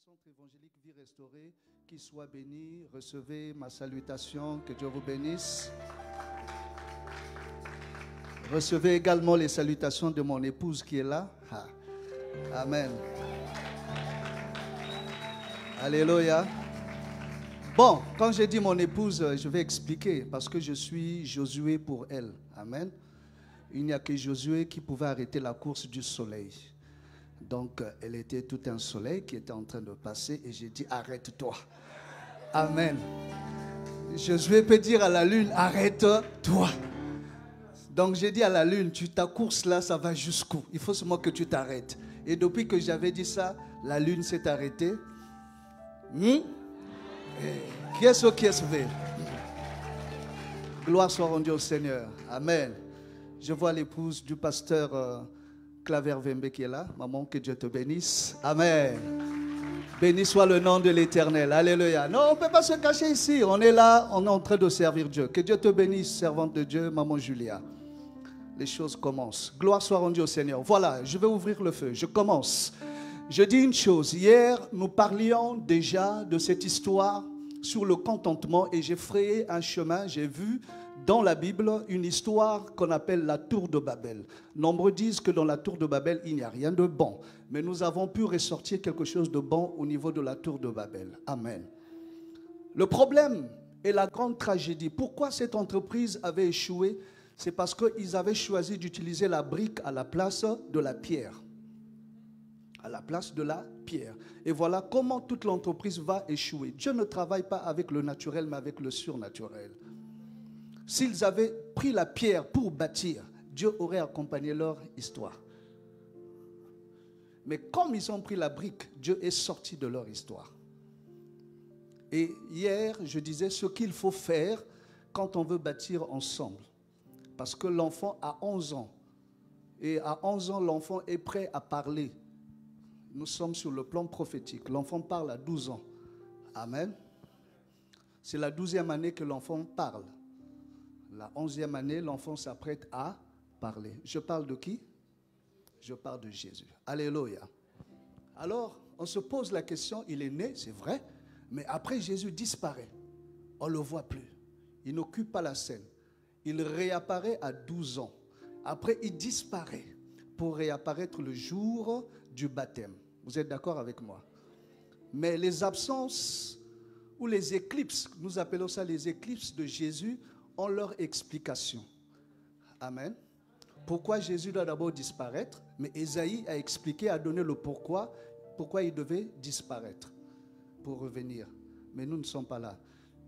Centre évangélique Vie Restaurée, qui soit béni. Recevez ma salutation, que Dieu vous bénisse. Recevez également les salutations de mon épouse qui est là. Amen. Alléluia. Bon, quand j'ai dit mon épouse, je vais expliquer parce que je suis Josué pour elle. Amen. Il n'y a que Josué qui pouvait arrêter la course du soleil. Donc, elle était tout un soleil qui était en train de passer et j'ai dit, arrête-toi. Amen. Josué peut dire à la lune, arrête-toi. Donc, j'ai dit à la lune, ta course là, ça va jusqu'où? Il faut seulement que tu t'arrêtes. Et depuis que j'avais dit ça, la lune s'est arrêtée. Qui est-ce qui est sauvé? Gloire soit rendue au Seigneur. Amen. Je vois l'épouse du pasteur Claver Vembe qui est là. Maman, que Dieu te bénisse. Amen. Béni soit le nom de l'Éternel. Alléluia. Non, on ne peut pas se cacher ici. On est là, on est en train de servir Dieu. Que Dieu te bénisse, servante de Dieu, maman Julia. Les choses commencent. Gloire soit rendue au Seigneur. Voilà, je vais ouvrir le feu. Je commence. Je dis une chose. Hier, nous parlions déjà de cette histoire sur le contentement et j'ai frayé un chemin. J'ai vu dans la Bible une histoire qu'on appelle la tour de Babel. Nombreux disent que dans la tour de Babel, il n'y a rien de bon. Mais nous avons pu ressortir quelque chose de bon au niveau de la tour de Babel. Amen. Le problème et la grande tragédie, pourquoi cette entreprise avait échoué? C'est parce qu'ils avaient choisi d'utiliser la brique à la place de la pierre. À la place de la pierre. Et voilà comment toute l'entreprise va échouer. Dieu ne travaille pas avec le naturel, mais avec le surnaturel. S'ils avaient pris la pierre pour bâtir, Dieu aurait accompagné leur histoire. Mais comme ils ont pris la brique, Dieu est sorti de leur histoire. Et hier, je disais ce qu'il faut faire quand on veut bâtir ensemble. Parce que l'enfant a 11 ans. Et à 11 ans, l'enfant est prêt à parler. Nous sommes sur le plan prophétique. L'enfant parle à 12 ans. Amen. C'est la 12e année que l'enfant parle. La 11e année, l'enfant s'apprête à parler. Je parle de qui? Je parle de Jésus. Alléluia. Alors, on se pose la question, il est né, c'est vrai, mais après Jésus disparaît. On ne le voit plus. Il n'occupe pas la scène. Il réapparaît à 12 ans. Après, il disparaît pour réapparaître le jour du baptême. Vous êtes d'accord avec moi? Mais les absences ou les éclipses, nous appelons ça les éclipses de Jésus, ont leur explication. Amen. Pourquoi Jésus doit d'abord disparaître? Mais Ésaïe a expliqué, a donné le pourquoi il devait disparaître pour revenir. Mais nous ne sommes pas là.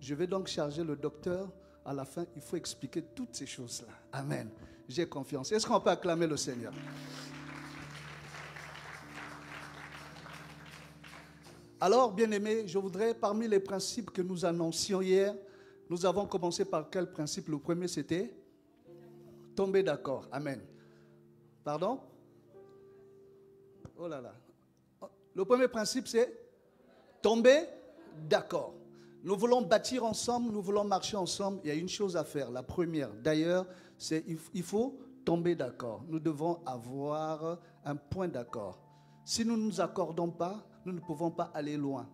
Je vais donc charger le docteur. À la fin, il faut expliquer toutes ces choses-là. Amen. J'ai confiance. Est-ce qu'on peut acclamer le Seigneur? Alors, bien-aimés, je voudrais, parmi les principes que nous annoncions hier, nous avons commencé par quel principe? Le premier, c'était tomber d'accord. Amen. Pardon? Oh là là. Le premier principe, c'est tomber d'accord. Nous voulons bâtir ensemble, nous voulons marcher ensemble. Il y a une chose à faire. La première, d'ailleurs, c'est il faut tomber d'accord. Nous devons avoir un point d'accord. Si nous ne nous accordons pas, nous ne pouvons pas aller loin.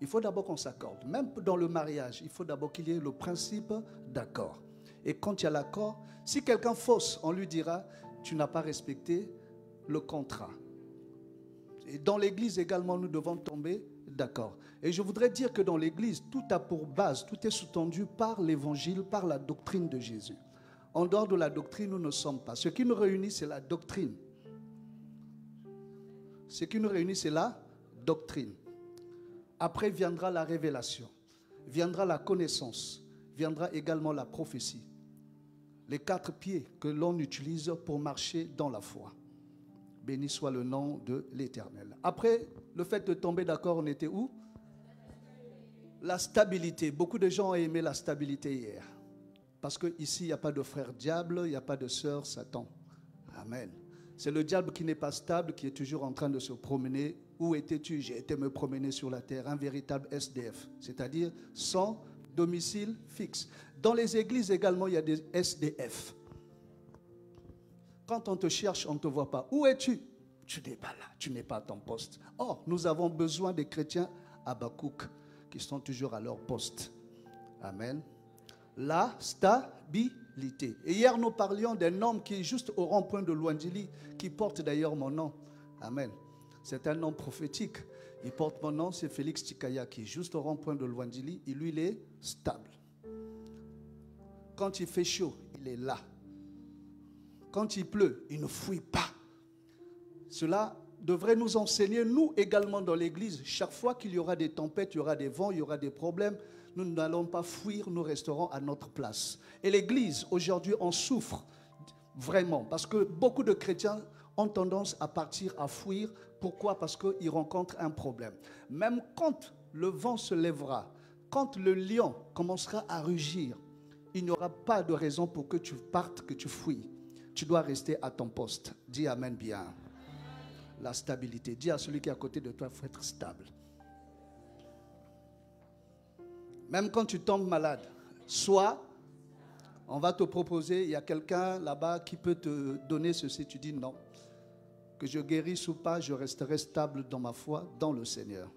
Il faut d'abord qu'on s'accorde. Même dans le mariage, il faut d'abord qu'il y ait le principe d'accord. Et quand il y a l'accord, si quelqu'un fausse, on lui dira, tu n'as pas respecté le contrat. Et dans l'église également, nous devons tomber d'accord. Et je voudrais dire que dans l'église, tout a pour base, tout est sous-tendu par l'évangile, par la doctrine de Jésus. En dehors de la doctrine, nous ne sommes pas. Ce qui nous réunit, c'est la doctrine. Ce qui nous réunit, c'est la doctrine. Après viendra la révélation, viendra la connaissance, viendra également la prophétie. Les 4 pieds que l'on utilise pour marcher dans la foi. Béni soit le nom de l'Éternel. Après le fait de tomber d'accord, on était où? La stabilité. Beaucoup de gens ont aimé la stabilité hier. Parce qu'ici, il n'y a pas de frère diable, il n'y a pas de sœur Satan. Amen. C'est le diable qui n'est pas stable, qui est toujours en train de se promener. Où étais-tu? J'ai été me promener sur la terre. Un véritable SDF, c'est-à-dire sans domicile fixe. Dans les églises également, il y a des SDF. Quand on te cherche, on ne te voit pas. Où es-tu? tu n'es pas là, tu n'es pas à ton poste. Or, nous avons besoin des chrétiens Habakkuk qui sont toujours à leur poste. Amen. La stabilité. Et hier, nous parlions d'un homme qui est juste au rond-point de Luandili, qui porte d'ailleurs mon nom. Amen. C'est un nom prophétique. Il porte mon nom, c'est Félix Tikaya, qui est juste au rond-point de Luandili. Et lui, il est stable. Quand il fait chaud, il est là. Quand il pleut, il ne fuit pas. Cela devrait nous enseigner, nous également dans l'église, chaque fois qu'il y aura des tempêtes, il y aura des vents, il y aura des problèmes, nous n'allons pas fuir, nous resterons à notre place. Et l'église, aujourd'hui, en souffre vraiment, parce que beaucoup de chrétiens ont tendance à partir, à fuir. Pourquoi? Parce qu'ils rencontrent un problème. Même quand le vent se lèvera, quand le lion commencera à rugir, il n'y aura pas de raison pour que tu partes, que tu fuis. Tu dois rester à ton poste. Dis Amen bien. La stabilité. Dis à celui qui est à côté de toi, il faut être stable. Même quand tu tombes malade, soit on va te proposer, il y a quelqu'un là-bas qui peut te donner ceci, tu dis non. Que je guérisse ou pas, je resterai stable dans ma foi, dans le Seigneur.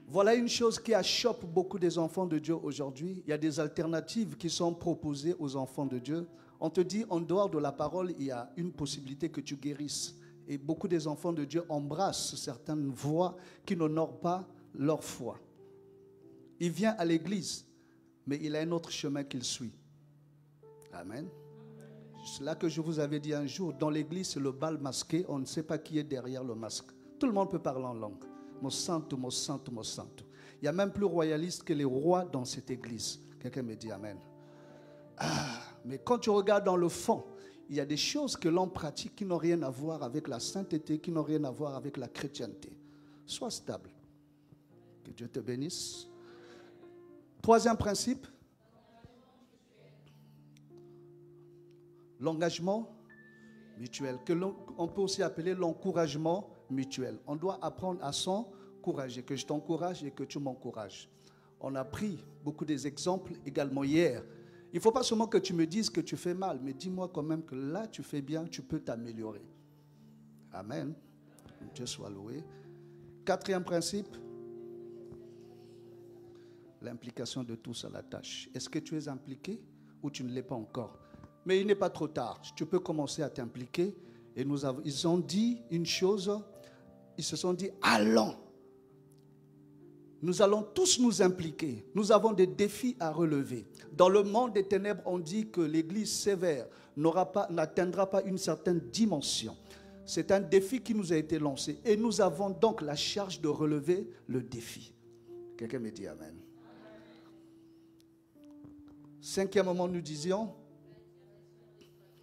Voilà une chose qui achoppe beaucoup des enfants de Dieu aujourd'hui. Il y a des alternatives qui sont proposées aux enfants de Dieu. On te dit, en dehors de la parole, il y a une possibilité que tu guérisses. Et beaucoup des enfants de Dieu embrassent certaines voies qui n'honorent pas leur foi. Il vient à l'église, mais il a un autre chemin qu'il suit. Amen. C'est là que je vous avais dit un jour, dans l'église, c'est le bal masqué, on ne sait pas qui est derrière le masque. Tout le monde peut parler en langue. Mo santo, mo santo, mo santo. Il y a même plus royaliste que les rois dans cette église. Quelqu'un me dit Amen. Mais quand tu regardes dans le fond, il y a des choses que l'on pratique qui n'ont rien à voir avec la sainteté, qui n'ont rien à voir avec la chrétienté. Sois stable. Que Dieu te bénisse. Troisième principe. L'engagement mutuel, que on peut aussi appeler l'encouragement mutuel. On doit apprendre à s'encourager, que je t'encourage et que tu m'encourages. On a pris beaucoup des exemples également hier. Il ne faut pas seulement que tu me dises que tu fais mal, mais dis-moi quand même que là tu fais bien, tu peux t'améliorer. Amen. Dieu soit loué. Quatrième principe, l'implication de tous à la tâche. Est-ce que tu es impliqué ou tu ne l'es pas encore? Mais il n'est pas trop tard. Tu peux commencer à t'impliquer. Et ils ont dit une chose. Ils se sont dit, allons. Nous allons tous nous impliquer. Nous avons des défis à relever. Dans le monde des ténèbres, on dit que l'église sévère n'atteindra pas une certaine dimension. C'est un défi qui nous a été lancé. Et nous avons donc la charge de relever le défi. Quelqu'un me dit Amen. Cinquièmement, nous disions,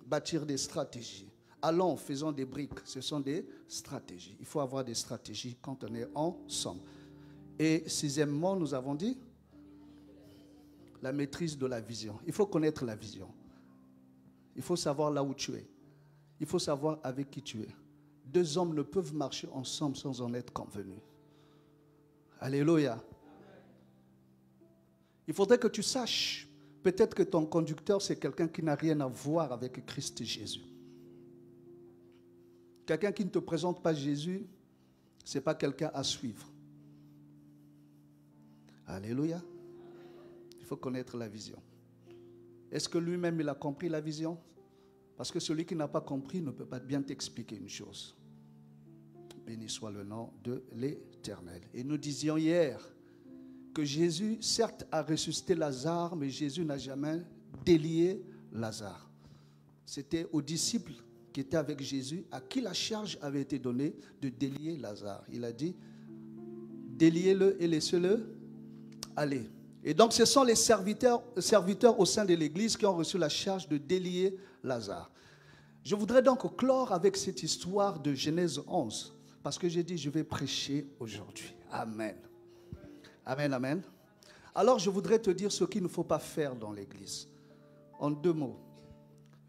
bâtir des stratégies. Allons, faisons des briques. Ce sont des stratégies. Il faut avoir des stratégies quand on est ensemble. Et sixièmement, nous avons dit la maîtrise de la vision. Il faut connaître la vision. Il faut savoir là où tu es. Il faut savoir avec qui tu es. Deux hommes ne peuvent marcher ensemble sans en être convenus. Alléluia. Il faudrait que tu saches. Peut-être que ton conducteur, c'est quelqu'un qui n'a rien à voir avec Christ Jésus. Quelqu'un qui ne te présente pas Jésus, ce n'est pas quelqu'un à suivre. Alléluia. Il faut connaître la vision. Est-ce que lui-même, il a compris la vision? Parce que celui qui n'a pas compris ne peut pas bien t'expliquer une chose. Béni soit le nom de l'Éternel. Et nous disions hier que Jésus, certes, a ressuscité Lazare, mais Jésus n'a jamais délié Lazare. C'était aux disciples qui étaient avec Jésus, à qui la charge avait été donnée de délier Lazare. Il a dit, déliez-le et laissez-le aller. Et donc, ce sont les serviteurs au sein de l'Église qui ont reçu la charge de délier Lazare. Je voudrais donc clore avec cette histoire de Genèse 11, parce que j'ai dit, je vais prêcher aujourd'hui. Amen. Amen, amen. Alors, je voudrais te dire ce qu'il ne faut pas faire dans l'Église. En deux mots.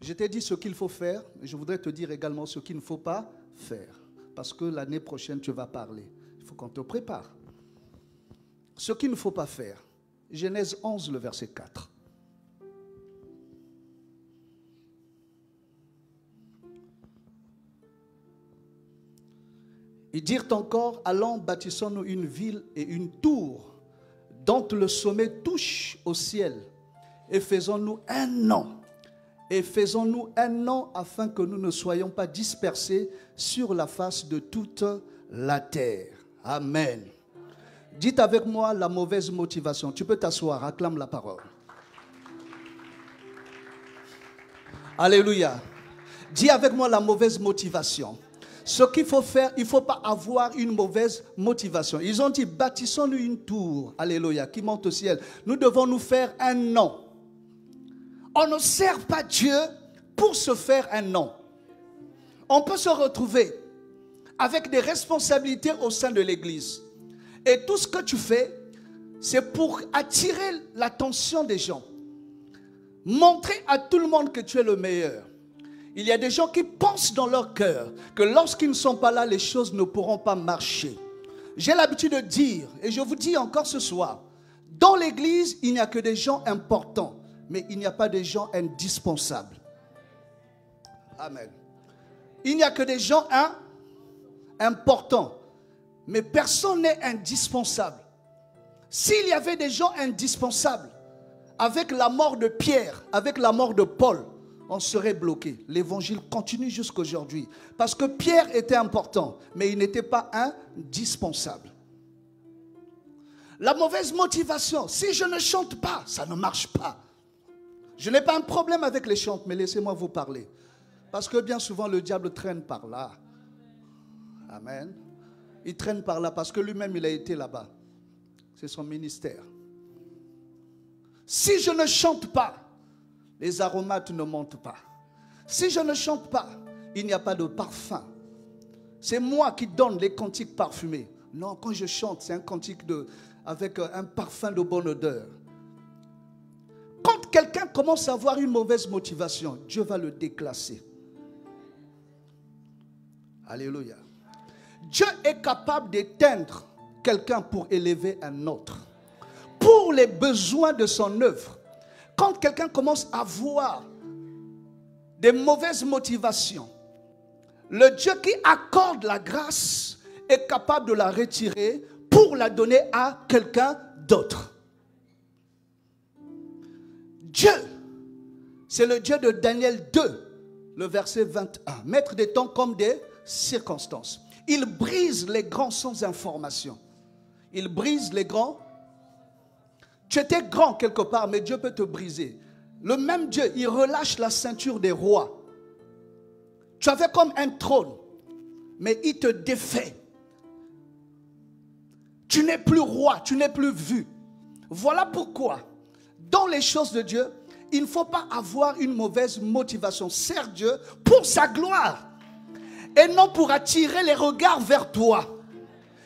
Je t'ai dit ce qu'il faut faire, mais je voudrais te dire également ce qu'il ne faut pas faire. Parce que l'année prochaine, tu vas parler. Il faut qu'on te prépare. Ce qu'il ne faut pas faire. Genèse 11, le verset 4. Ils dirent encore, allons, bâtissons-nous une ville et une tour dont le sommet touche au ciel, et faisons-nous un nom. Et faisons-nous un nom afin que nous ne soyons pas dispersés sur la face de toute la terre. Amen. Dites avec moi la mauvaise motivation. Tu peux t'asseoir, acclame la parole. Alléluia. Dis avec moi la mauvaise motivation. Ce qu'il faut faire, il ne faut pas avoir une mauvaise motivation. Ils ont dit, bâtissons-nous une tour, alléluia, qui monte au ciel. Nous devons nous faire un nom. On ne sert pas Dieu pour se faire un nom. On peut se retrouver avec des responsabilités au sein de l'église. Et tout ce que tu fais, c'est pour attirer l'attention des gens. Montrer à tout le monde que tu es le meilleur. Il y a des gens qui pensent dans leur cœur que lorsqu'ils ne sont pas là, les choses ne pourront pas marcher. J'ai l'habitude de dire, et je vous dis encore ce soir, dans l'église, il n'y a que des gens importants, mais il n'y a pas de gens indispensables. Amen. Il n'y a que des gens importants, mais personne n'est indispensable. S'il y avait des gens indispensables, avec la mort de Pierre, avec la mort de Paul, on serait bloqué. L'évangile continue jusqu'à aujourd'hui. Parce que Pierre était important, mais il n'était pas indispensable. La mauvaise motivation, si je ne chante pas, ça ne marche pas. Je n'ai pas un problème avec les chants, mais laissez-moi vous parler. Parce que bien souvent, le diable traîne par là. Amen. Il traîne par là parce que lui-même, il a été là-bas. C'est son ministère. Si je ne chante pas, les aromates ne montent pas. Si je ne chante pas, il n'y a pas de parfum. C'est moi qui donne les cantiques parfumés. Non, quand je chante, c'est un cantique avec un parfum de bonne odeur. Quand quelqu'un commence à avoir une mauvaise motivation, Dieu va le déclasser. Alléluia. Dieu est capable d'éteindre quelqu'un pour élever un autre. Pour les besoins de son œuvre. Quand quelqu'un commence à voir des mauvaises motivations, le Dieu qui accorde la grâce est capable de la retirer pour la donner à quelqu'un d'autre. Dieu, c'est le Dieu de Daniel 2, le verset 21. Mettre des temps comme des circonstances. Il brise les grands sans information. Il brise les grands. Tu étais grand quelque part, mais Dieu peut te briser. Le même Dieu, il relâche la ceinture des rois. Tu avais comme un trône, mais il te défait. Tu n'es plus roi, tu n'es plus vu. Voilà pourquoi, dans les choses de Dieu, il ne faut pas avoir une mauvaise motivation. Sers Dieu pour sa gloire et non pour attirer les regards vers toi.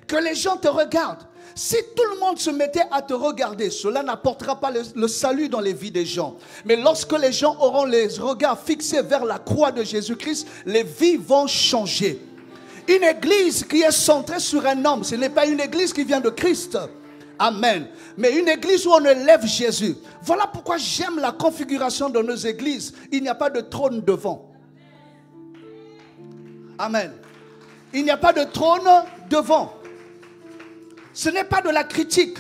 Que les gens te regardent. Si tout le monde se mettait à te regarder, cela n'apportera pas le salut dans les vies des gens. Mais lorsque les gens auront les regards fixés vers la croix de Jésus-Christ, les vies vont changer. Une église qui est centrée sur un homme, ce n'est pas une église qui vient de Christ. Amen. Mais une église où on élève Jésus. Voilà pourquoi j'aime la configuration de nos églises. Il n'y a pas de trône devant. Amen. Il n'y a pas de trône devant. Ce n'est pas de la critique,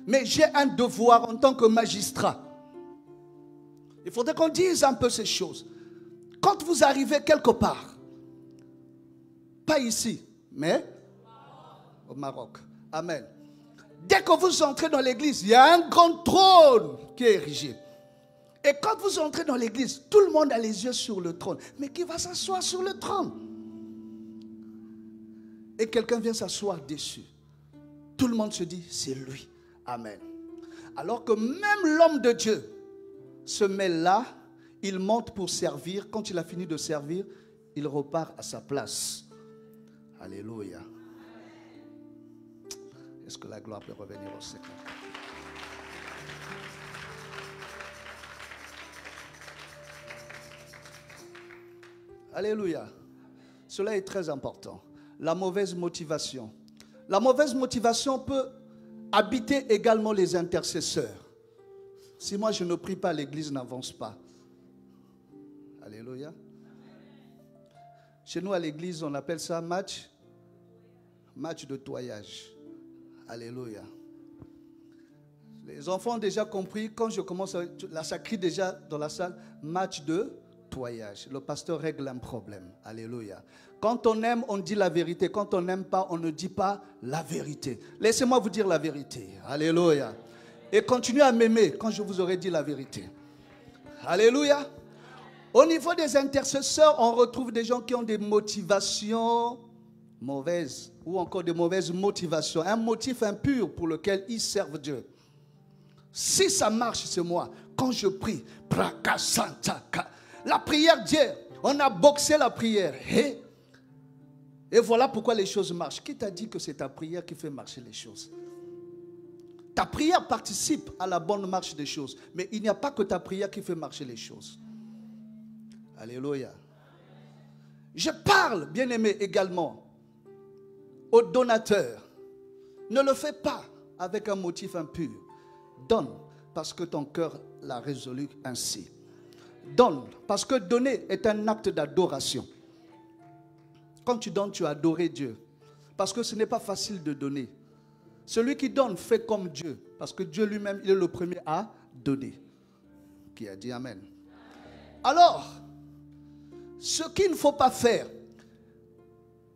mais j'ai un devoir en tant que magistrat. Il faudrait qu'on dise un peu ces choses. Quand vous arrivez quelque part, pas ici, mais au Maroc. Amen. Dès que vous entrez dans l'église, il y a un grand trône qui est érigé. Et quand vous entrez dans l'église, tout le monde a les yeux sur le trône. Mais qui va s'asseoir sur le trône? Et quelqu'un vient s'asseoir dessus. Tout le monde se dit, c'est lui. Amen. Alors que même l'homme de Dieu se met là, il monte pour servir. Quand il a fini de servir, il repart à sa place. Alléluia. Est-ce que la gloire peut revenir au Seigneur? Alléluia. Cela est très important. La mauvaise motivation. La mauvaise motivation peut habiter également les intercesseurs. Si moi je ne prie pas, l'église n'avance pas. Alléluia. Chez nous à l'église, on appelle ça match Match de toyage. Alléluia. Les enfants ont déjà compris, quand je commence, ça crie déjà dans la salle, match de toyage. Le pasteur règle un problème. Alléluia. Quand on aime, on dit la vérité. Quand on n'aime pas, on ne dit pas la vérité. Laissez-moi vous dire la vérité. Alléluia. Et continuez à m'aimer quand je vous aurai dit la vérité. Alléluia. Au niveau des intercesseurs, on retrouve des gens qui ont des motivations mauvaises ou encore des mauvaises motivations. Un motif impur pour lequel ils servent Dieu. Si ça marche, c'est moi. Quand je prie, la prière d'hier, on a boxé la prière. Et voilà pourquoi les choses marchent. Qui t'a dit que c'est ta prière qui fait marcher les choses? Ta prière participe à la bonne marche des choses. Mais il n'y a pas que ta prière qui fait marcher les choses. Alléluia. Je parle, bien-aimé, également aux donateurs. Ne le fais pas avec un motif impur. Donne parce que ton cœur l'a résolu ainsi. Donne parce que donner est un acte d'adoration. Quand tu donnes, tu as adoré Dieu. Parce que ce n'est pas facile de donner. Celui qui donne fait comme Dieu. Parce que Dieu lui-même, il est le premier à donner. Qui a dit Amen. Alors, ce qu'il ne faut pas faire,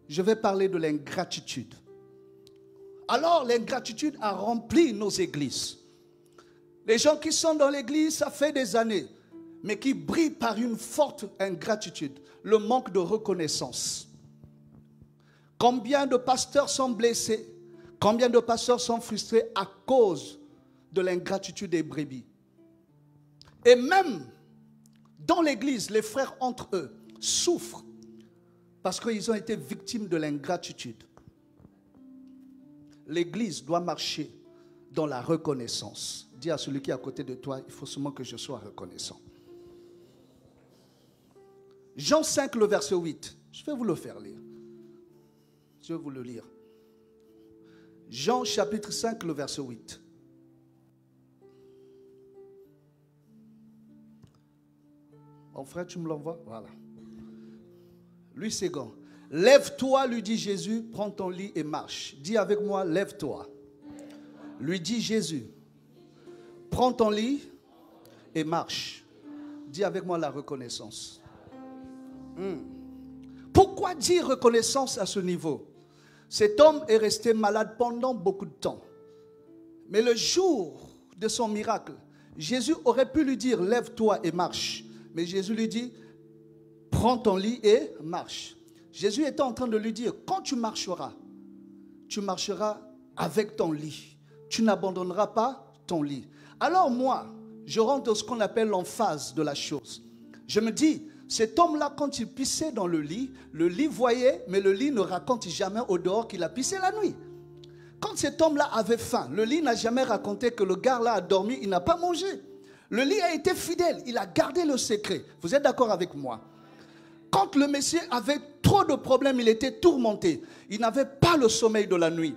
je vais parler de l'ingratitude. Alors, l'ingratitude a rempli nos églises. Les gens qui sont dans l'église, ça fait des années, mais qui brillent par une forte ingratitude, le manque de reconnaissance. Combien de pasteurs sont blessés? Combien de pasteurs sont frustrés à cause de l'ingratitude des brebis? Et même dans l'église, les frères entre eux souffrent parce qu'ils ont été victimes de l'ingratitude. L'église doit marcher dans la reconnaissance. Dis à celui qui est à côté de toi, il faut seulement que je sois reconnaissant. Jean 5, le verset 8. Je vais vous le faire lire. Je vais vous le lire. Jean chapitre 5, le verset 8. Mon frère, tu me l'envoies? Voilà. Lui, c'est grand. Lève-toi, lui dit Jésus, prends ton lit et marche. Dis avec moi, lève-toi. Lui dit Jésus, prends ton lit et marche. Dis avec moi la reconnaissance. Pourquoi dire reconnaissance à ce niveau? Cet homme est resté malade pendant beaucoup de temps. Mais le jour de son miracle, Jésus aurait pu lui dire, lève-toi et marche. Mais Jésus lui dit, prends ton lit et marche. Jésus était en train de lui dire, quand tu marcheras avec ton lit. Tu n'abandonneras pas ton lit. Alors moi, je rentre dans ce qu'on appelle l'emphase de la chose. Je me dis, cet homme-là, quand il pissait dans le lit voyait, mais le lit ne raconte jamais au dehors qu'il a pissé la nuit. Quand cet homme-là avait faim, le lit n'a jamais raconté que le gars-là a dormi, il n'a pas mangé. Le lit a été fidèle, il a gardé le secret. Vous êtes d'accord avec moi? Quand le Messie avait trop de problèmes, il était tourmenté. Il n'avait pas le sommeil de la nuit.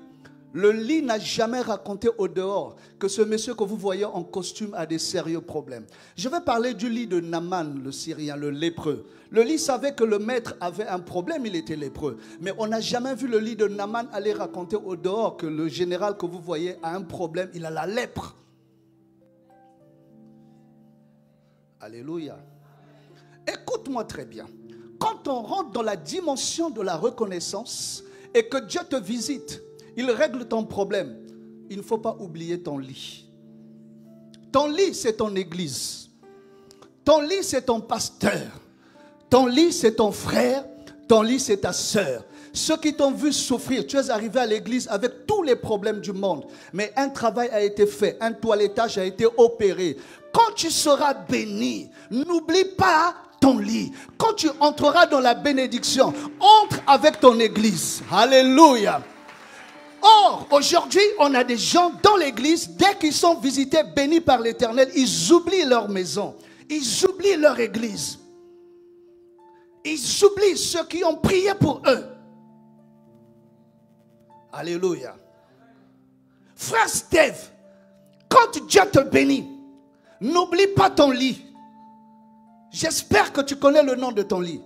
Le lit n'a jamais raconté au dehors que ce monsieur que vous voyez en costume a des sérieux problèmes. Je vais parler du lit de Naaman, le Syrien, le lépreux. Le lit savait que le maître avait un problème, il était lépreux. Mais on n'a jamais vu le lit de Naaman aller raconter au dehors que le général que vous voyez a un problème, il a la lèpre. Alléluia. Écoute-moi très bien. Quand on rentre dans la dimension de la reconnaissance et que Dieu te visite, il règle ton problème. Il ne faut pas oublier ton lit. Ton lit, c'est ton église. Ton lit, c'est ton pasteur. Ton lit, c'est ton frère. Ton lit, c'est ta sœur. Ceux qui t'ont vu souffrir, tu es arrivé à l'église avec tous les problèmes du monde. Mais un travail a été fait, un toilettage a été opéré. Quand tu seras béni, n'oublie pas ton lit. Quand tu entreras dans la bénédiction, entre avec ton église. Alléluia. Or, aujourd'hui, on a des gens dans l'église, dès qu'ils sont visités, bénis par l'Éternel, ils oublient leur maison. Ils oublient leur église. Ils oublient ceux qui ont prié pour eux. Alléluia. Frère Steve, quand Dieu te bénit, n'oublie pas ton lit. J'espère que tu connais le nom de ton lit.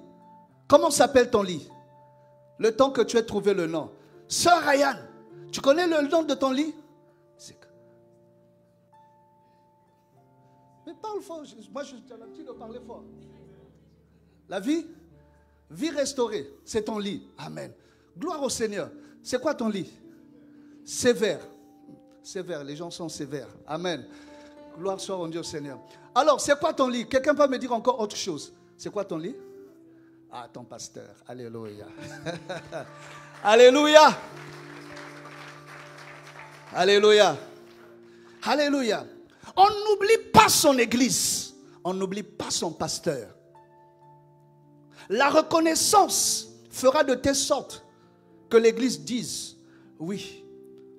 Comment s'appelle ton lit? Le temps que tu aies trouvé le nom. Sœur Ryan, tu connais le nom de ton lit? Mais parle fort. Moi, je t'ai l'habitude de parler fort. La vie? Vie restaurée, c'est ton lit. Amen. Gloire au Seigneur. C'est quoi ton lit? Sévère. Sévère, les gens sont sévères. Amen. Gloire soit rendue au Seigneur. Alors, c'est quoi ton lit? Quelqu'un peut me dire encore autre chose? C'est quoi ton lit? Ah, ton pasteur. Alléluia. Alléluia. Alléluia. Alléluia. On n'oublie pas son église. On n'oublie pas son pasteur. La reconnaissance fera de telle sorte que l'église dise, oui,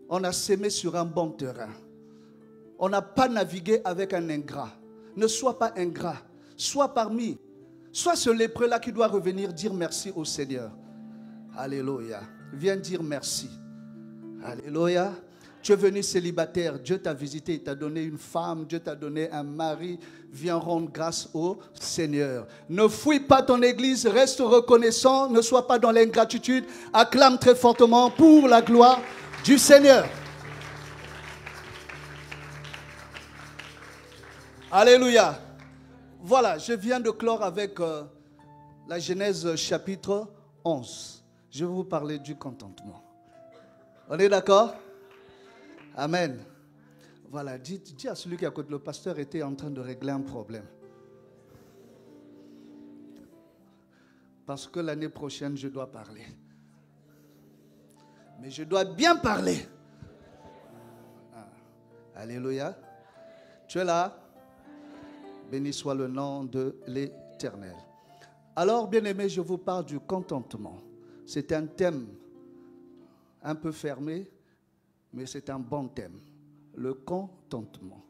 on a sémé sur un bon terrain. On n'a pas navigué avec un ingrat. Ne sois pas ingrat. Sois parmi. Sois ce lépreux-là qui doit revenir dire merci au Seigneur. Alléluia. Viens dire merci. Alléluia. Tu es venu célibataire, Dieu t'a visité, il t'a donné une femme, Dieu t'a donné un mari. Viens rendre grâce au Seigneur. Ne fouille pas ton église, reste reconnaissant, ne sois pas dans l'ingratitude. Acclame très fortement pour la gloire du Seigneur. Alléluia. Voilà, je viens de clore avec la Genèse chapitre 11. Je vais vous parler du contentement. On est d'accord? Amen. Voilà, dis à celui qui est à côté, le pasteur était en train de régler un problème. Parce que l'année prochaine, je dois parler. Mais je dois bien parler. Ah. Alléluia. Tu es là? Béni soit le nom de l'Éternel. Alors, bien-aimés, je vous parle du contentement. C'est un thème un peu fermé, mais c'est un bon thème. Le contentement.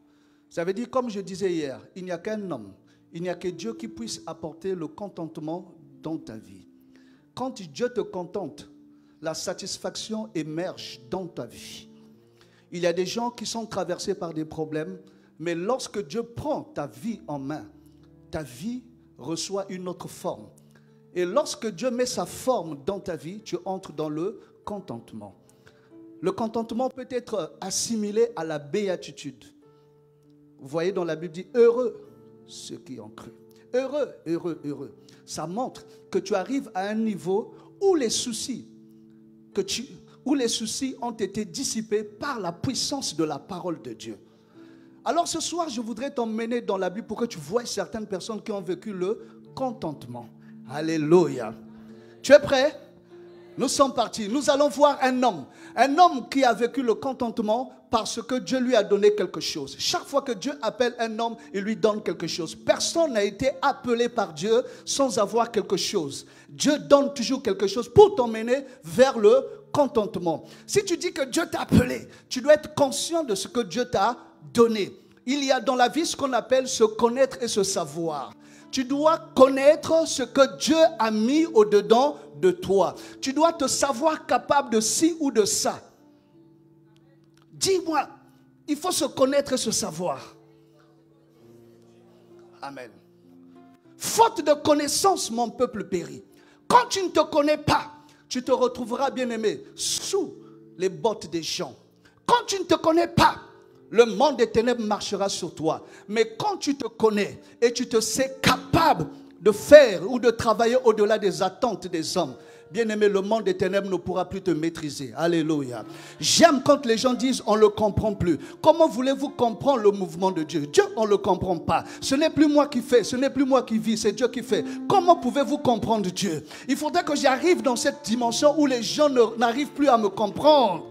Ça veut dire, comme je disais hier, il n'y a qu'un homme, il n'y a que Dieu qui puisse apporter le contentement dans ta vie. Quand Dieu te contente, la satisfaction émerge dans ta vie. Il y a des gens qui sont traversés par des problèmes, mais lorsque Dieu prend ta vie en main, ta vie reçoit une autre forme. Et lorsque Dieu met sa forme dans ta vie, tu entres dans le contentement. Le contentement peut être assimilé à la béatitude. Vous voyez dans la Bible dit, heureux ceux qui ont cru. Heureux, heureux, heureux. Ça montre que tu arrives à un niveau où les soucis ont été dissipés par la puissance de la parole de Dieu. Alors ce soir, je voudrais t'emmener dans la Bible pour que tu vois certaines personnes qui ont vécu le contentement. Alléluia. Tu es prêt? Nous sommes partis. Nous allons voir un homme qui a vécu le contentement parce que Dieu lui a donné quelque chose. Chaque fois que Dieu appelle un homme, il lui donne quelque chose. Personne n'a été appelé par Dieu sans avoir quelque chose. Dieu donne toujours quelque chose pour t'emmener vers le contentement. Si tu dis que Dieu t'a appelé, tu dois être conscient de ce que Dieu t'a donné. Il y a dans la vie ce qu'on appelle se connaître et se savoir. Tu dois connaître ce que Dieu a mis au-dedans de toi. Tu dois te savoir capable de ci ou de ça. Dis-moi, il faut se connaître et se savoir. Amen. Faute de connaissance, mon peuple périt. Quand tu ne te connais pas, tu te retrouveras, bien-aimé, sous les bottes des gens. Quand tu ne te connais pas, le monde des ténèbres marchera sur toi. Mais quand tu te connais et tu te sais capable de faire ou de travailler au-delà des attentes des hommes, bien-aimé, le monde des ténèbres ne pourra plus te maîtriser. Alléluia. J'aime quand les gens disent on ne le comprend plus. Comment voulez-vous comprendre le mouvement de Dieu? Dieu, on ne le comprend pas. Ce n'est plus moi qui fais, ce n'est plus moi qui vis, c'est Dieu qui fait. Comment pouvez-vous comprendre Dieu? Il faudrait que j'arrive dans cette dimension où les gens n'arrivent plus à me comprendre.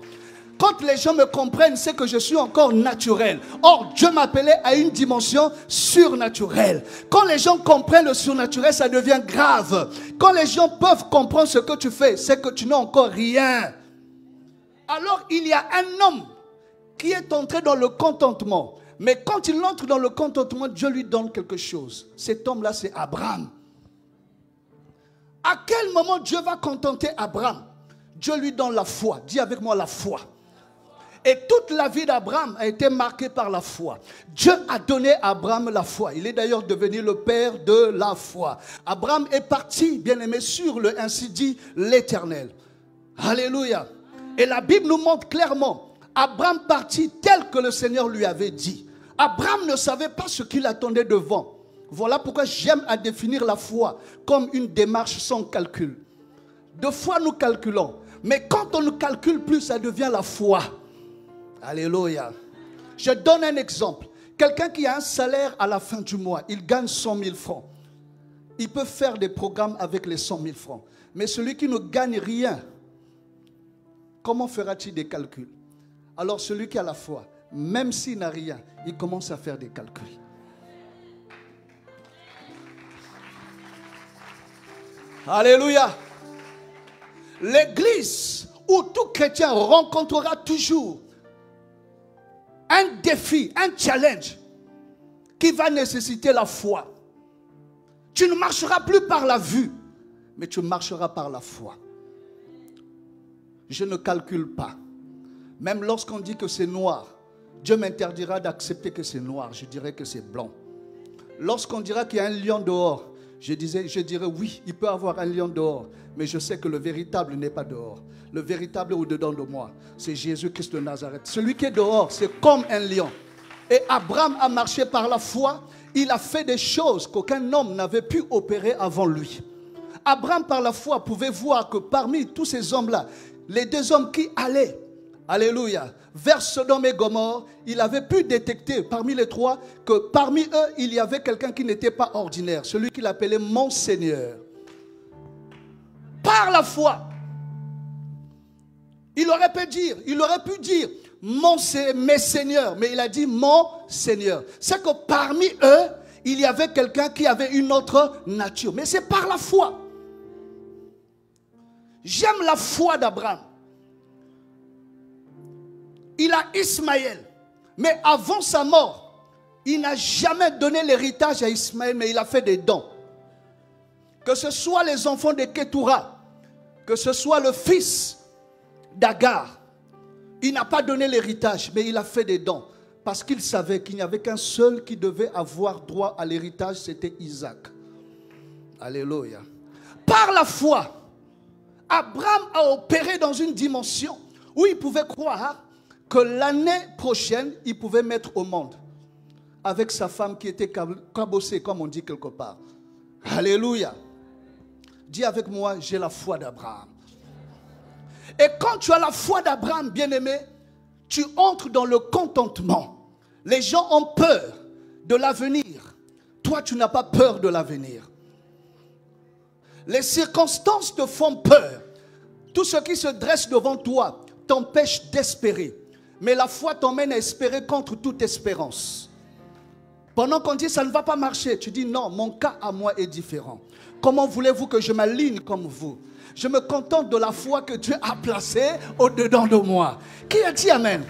Quand les gens me comprennent, c'est que je suis encore naturel. Or, Dieu m'appelait à une dimension surnaturelle. Quand les gens comprennent le surnaturel, ça devient grave. Quand les gens peuvent comprendre ce que tu fais, c'est que tu n'as encore rien. Alors, il y a un homme qui est entré dans le contentement. Mais quand il entre dans le contentement, Dieu lui donne quelque chose. Cet homme-là, c'est Abraham. À quel moment Dieu va contenter Abraham? Dieu lui donne la foi. Dis avec moi la foi. Et toute la vie d'Abraham a été marquée par la foi. Dieu a donné à Abraham la foi. Il est d'ailleurs devenu le père de la foi. Abraham est parti, bien-aimé, sur le ainsi dit l'Éternel. Alléluia. Et la Bible nous montre clairement, Abraham partit tel que le Seigneur lui avait dit. Abraham ne savait pas ce qu'il attendait devant. Voilà pourquoi j'aime à définir la foi comme une démarche sans calcul. De foi, nous calculons. Mais quand on ne calcule plus, ça devient la foi. Alléluia. Je donne un exemple. Quelqu'un qui a un salaire à la fin du mois, il gagne 100 000 francs. Il peut faire des programmes avec les 100 000 francs. Mais celui qui ne gagne rien, comment fera-t-il des calculs? Alors celui qui a la foi, même s'il n'a rien, il commence à faire des calculs. Alléluia. L'église où tout chrétien rencontrera toujours un défi, un challenge qui va nécessiter la foi. Tu ne marcheras plus par la vue, mais tu marcheras par la foi. Je ne calcule pas. Même lorsqu'on dit que c'est noir, Dieu m'interdira d'accepter que c'est noir. Je dirais que c'est blanc. Lorsqu'on dira qu'il y a un lion dehors, je dirais oui, il peut y avoir un lion dehors. Mais je sais que le véritable n'est pas dehors. Le véritable est au-dedans de moi. C'est Jésus-Christ de Nazareth. Celui qui est dehors, c'est comme un lion. Et Abraham a marché par la foi. Il a fait des choses qu'aucun homme n'avait pu opérer avant lui. Abraham, par la foi, pouvait voir que parmi tous ces hommes-là, les deux hommes qui allaient, alléluia, vers Sodome et Gomorrhe, il avait pu détecter parmi les trois que parmi eux, il y avait quelqu'un qui n'était pas ordinaire, celui qu'il appelait mon Seigneur. Par la foi, il aurait pu dire mes seigneurs, mais il a dit mon Seigneur. C'est que parmi eux, il y avait quelqu'un qui avait une autre nature. Mais c'est par la foi. J'aime la foi d'Abraham. Il a Ismaël. Mais avant sa mort, il n'a jamais donné l'héritage à Ismaël, mais il a fait des dons. Que ce soit les enfants de Ketura, que ce soit le fils d'Agar, il n'a pas donné l'héritage, mais il a fait des dons. Parce qu'il savait qu'il n'y avait qu'un seul qui devait avoir droit à l'héritage, c'était Isaac. Alléluia. Par la foi, Abraham a opéré dans une dimension où il pouvait croire que l'année prochaine, il pouvait mettre au monde avec sa femme qui était cabossée, comme on dit quelque part. Alléluia. Dis avec moi, j'ai la foi d'Abraham. Et quand tu as la foi d'Abraham, bien-aimé, tu entres dans le contentement. Les gens ont peur de l'avenir. Toi, tu n'as pas peur de l'avenir. Les circonstances te font peur. Tout ce qui se dresse devant toi t'empêche d'espérer. Mais la foi t'emmène à espérer contre toute espérance. Pendant qu'on dit ça ne va pas marcher, tu dis non, mon cas à moi est différent. Comment voulez-vous que je m'aligne comme vous? Je me contente de la foi que Dieu a placée au-dedans de moi. Qui a dit amen?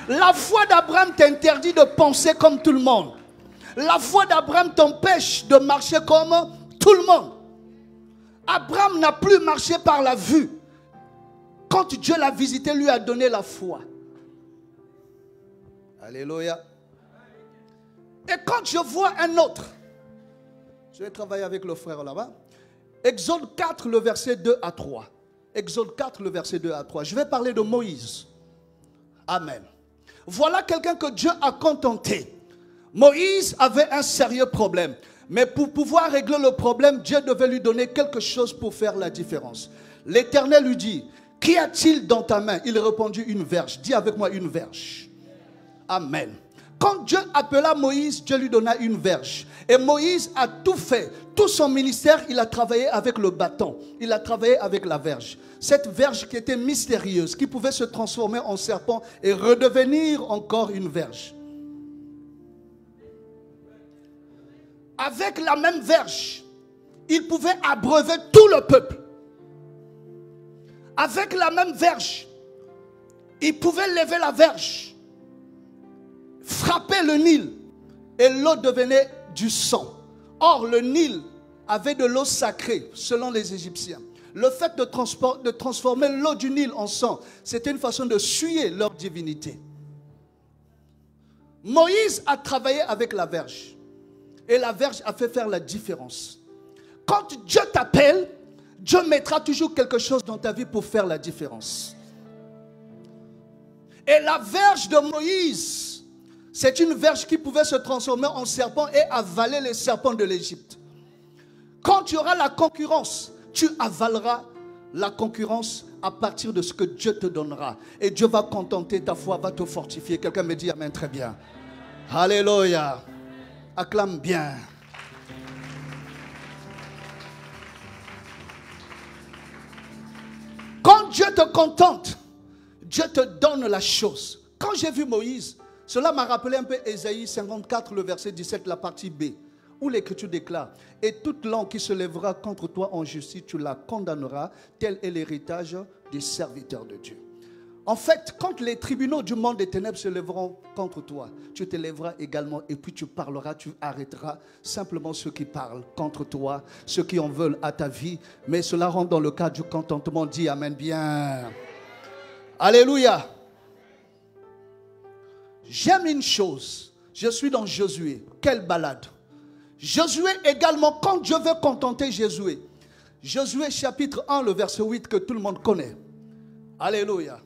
La foi d'Abraham t'interdit de penser comme tout le monde. La foi d'Abraham t'empêche de marcher comme tout le monde. Abraham n'a plus marché par la vue. Quand Dieu l'a visité, lui a donné la foi. Alléluia. Et quand je vois un autre, je vais travailler avec le frère là-bas. Exode 4, le verset 2 à 3. Exode 4, le verset 2 à 3. Je vais parler de Moïse. Amen. Voilà quelqu'un que Dieu a contenté. Moïse avait un sérieux problème. Mais pour pouvoir régler le problème, Dieu devait lui donner quelque chose pour faire la différence. L'Éternel lui dit, qu'y a-t-il dans ta main? Il répondit, une verge. Dis avec moi, une verge. Amen. Quand Dieu appela Moïse, Dieu lui donna une verge. Et Moïse a tout fait. Tout son ministère, il a travaillé avec le bâton. Il a travaillé avec la verge. Cette verge qui était mystérieuse, qui pouvait se transformer en serpent et redevenir encore une verge. Avec la même verge, il pouvait abreuver tout le peuple. Avec la même verge, il pouvait lever la verge, frapper le Nil, et l'eau devenait du sang. Or, le Nil avait de l'eau sacrée, selon les Égyptiens. Le fait de transformer l'eau du Nil en sang, c'était une façon de souiller leur divinité. Moïse a travaillé avec la verge. Et la verge a fait faire la différence. Quand Dieu t'appelle, Dieu mettra toujours quelque chose dans ta vie pour faire la différence. Et la verge de Moïse, c'est une verge qui pouvait se transformer en serpent et avaler les serpents de l'Égypte. Quand tu auras la concurrence, tu avaleras la concurrence à partir de ce que Dieu te donnera. Et Dieu va contenter ta foi, va te fortifier. Quelqu'un me dit amen, très bien. Alléluia. Acclame bien. Quand Dieu te contente, Dieu te donne la chose. Quand j'ai vu Moïse, cela m'a rappelé un peu Ésaïe 54, le verset 17, la partie B, où l'Écriture déclare: et toute langue qui se lèvera contre toi en justice, tu la condamneras, tel est l'héritage des serviteurs de Dieu. En fait, quand les tribunaux du monde des ténèbres se lèveront contre toi, tu te lèveras également et puis tu parleras, tu arrêteras simplement ceux qui parlent contre toi, ceux qui en veulent à ta vie, mais cela rentre dans le cadre du contentement. Dis amen bien. Alléluia. J'aime une chose, je suis dans Josué, quelle balade. Josué également, quand Dieu veut contenter Josué, Josué chapitre 1, le verset 8 que tout le monde connaît. Alléluia.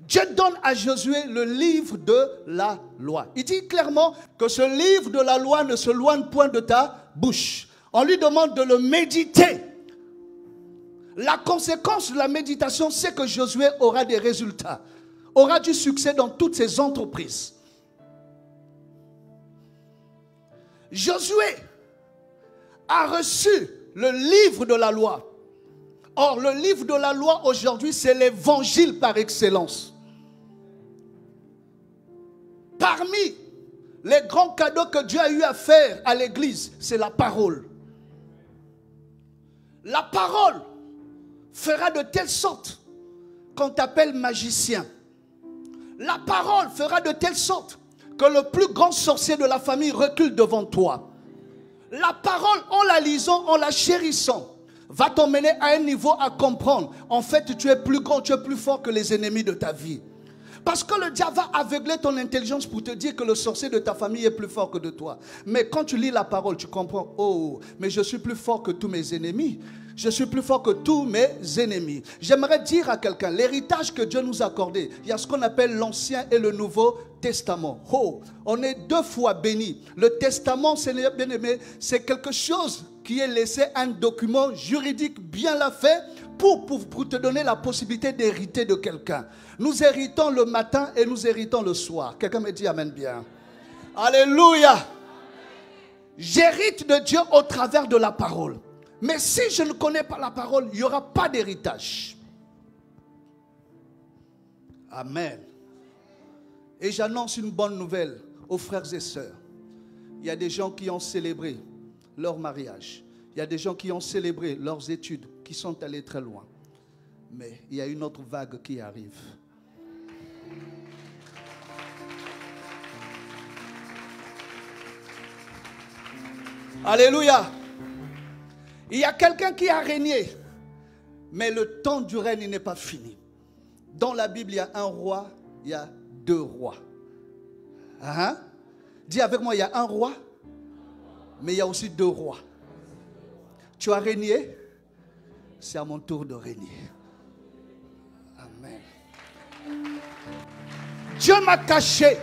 Dieu donne à Josué le livre de la loi. Il dit clairement que ce livre de la loi ne se loigne point de ta bouche. On lui demande de le méditer. La conséquence de la méditation, c'est que Josué aura des résultats, aura du succès dans toutes ses entreprises. Josué a reçu le livre de la loi. Or, le livre de la loi aujourd'hui, c'est l'évangile par excellence. Parmi les grands cadeaux que Dieu a eu à faire à l'église, c'est la parole. La parole fera de telle sorte qu'on t'appelle magicien. La parole fera de telle sorte que le plus grand sorcier de la famille recule devant toi. La parole, en la lisant, en la chérissant, va t'emmener à un niveau à comprendre. En fait, tu es plus grand, tu es plus fort que les ennemis de ta vie. Parce que le diable va aveugler ton intelligence pour te dire que le sorcier de ta famille est plus fort que de toi. Mais quand tu lis la parole, tu comprends: oh, mais je suis plus fort que tous mes ennemis. Je suis plus fort que tous mes ennemis. J'aimerais dire à quelqu'un, l'héritage que Dieu nous a accordé, il y a ce qu'on appelle l'Ancien et le Nouveau Testament. Oh, on est deux fois bénis. Le testament, Seigneur bien-aimé, c'est quelque chose qui est laissé, un document juridique bien la fait pour te donner la possibilité d'hériter de quelqu'un. Nous héritons le matin et nous héritons le soir. Quelqu'un me dit amen bien. Alléluia. J'hérite de Dieu au travers de la parole. Mais si je ne connais pas la parole, il n'y aura pas d'héritage. Amen. Et j'annonce une bonne nouvelle aux frères et sœurs. Il y a des gens qui ont célébré leur mariage. Il y a des gens qui ont célébré leurs études, qui sont allés très loin. Mais il y a une autre vague qui arrive. Alléluia. Il y a quelqu'un qui a régné, mais le temps du règne n'est pas fini. Dans la Bible, il y a un roi, il y a deux rois. Dis avec moi, il y a un roi, mais il y a aussi deux rois. Tu as régné, c'est à mon tour de régner. Amen. Dieu m'a caché.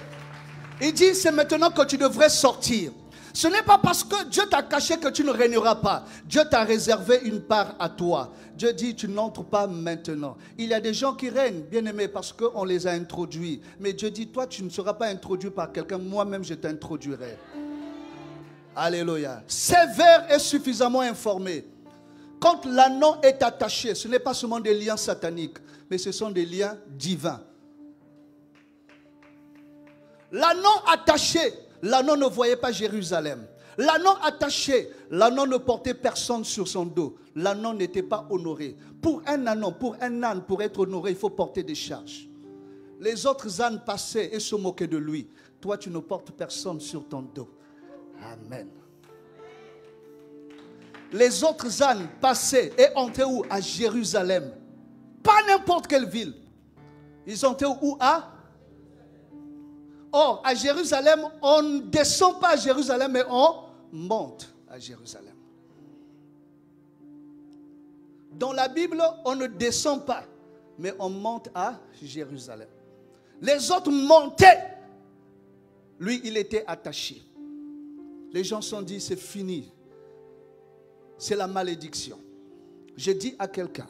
Il dit, c'est maintenant que tu devrais sortir. Ce n'est pas parce que Dieu t'a caché que tu ne régneras pas. Dieu t'a réservé une part à toi. Dieu dit, tu n'entres pas maintenant. Il y a des gens qui règnent, bien aimés, parce qu'on les a introduits. Mais Dieu dit, toi, tu ne seras pas introduit par quelqu'un. Moi-même, je t'introduirai. Alléluia. Sévère et suffisamment informé. Quand l'anneau est attaché, ce n'est pas seulement des liens sataniques, mais ce sont des liens divins. L'anneau attaché, l'anneau ne voyait pas Jérusalem. L'anneau attaché, l'anneau ne portait personne sur son dos. L'anneau n'était pas honoré. Pour un âne, pour être honoré, il faut porter des charges. Les autres ânes passaient et se moquaient de lui. Toi, tu ne portes personne sur ton dos. Amen. Les autres ânes passaient et entraient où? À Jérusalem. Pas n'importe quelle ville. Ils entraient où? Or, à Jérusalem, on ne descend pas à Jérusalem, mais on monte à Jérusalem. Dans la Bible, on ne descend pas, mais on monte à Jérusalem. Les autres montaient. Lui, il était attaché. Les gens se sont dit, c'est fini. C'est la malédiction. Je dis à quelqu'un,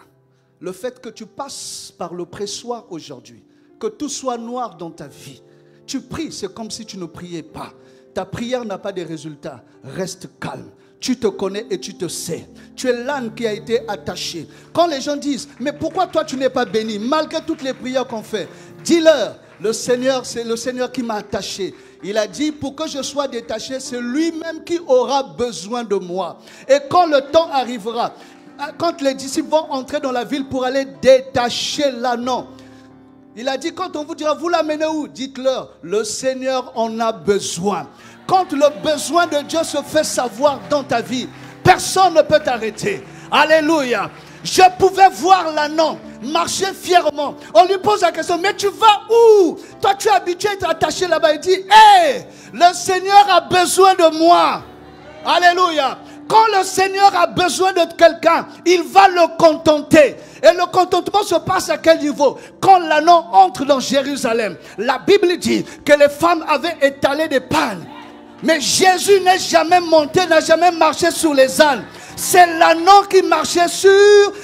le fait que tu passes par le pressoir aujourd'hui, que tout soit noir dans ta vie, tu pries, c'est comme si tu ne priais pas. Ta prière n'a pas de résultat. Reste calme. Tu te connais et tu te sais. Tu es l'âne qui a été attaché. Quand les gens disent, mais pourquoi toi tu n'es pas béni malgré toutes les prières qu'on fait? Dis-leur, le Seigneur, c'est le Seigneur qui m'a attaché. Il a dit, pour que je sois détaché, c'est lui-même qui aura besoin de moi. Et quand le temps arrivera, quand les disciples vont entrer dans la ville pour aller détacher l'ânon, il a dit, quand on vous dira, vous l'amenez où? Dites-leur, le Seigneur en a besoin. Quand le besoin de Dieu se fait savoir dans ta vie, personne ne peut t'arrêter. Alléluia. Je pouvais voir l'ânon marcher fièrement. On lui pose la question, mais tu vas où? Toi, tu es habitué à être attaché là-bas. Il dit, hé, le Seigneur a besoin de moi. Alléluia. Quand le Seigneur a besoin de quelqu'un, il va le contenter. Et le contentement se passe à quel niveau? Quand l'ânon entre dans Jérusalem, la Bible dit que les femmes avaient étalé des pagnes. Mais Jésus n'est jamais monté, n'a jamais marché sur les ânes. C'est l'ânon qui marchait sur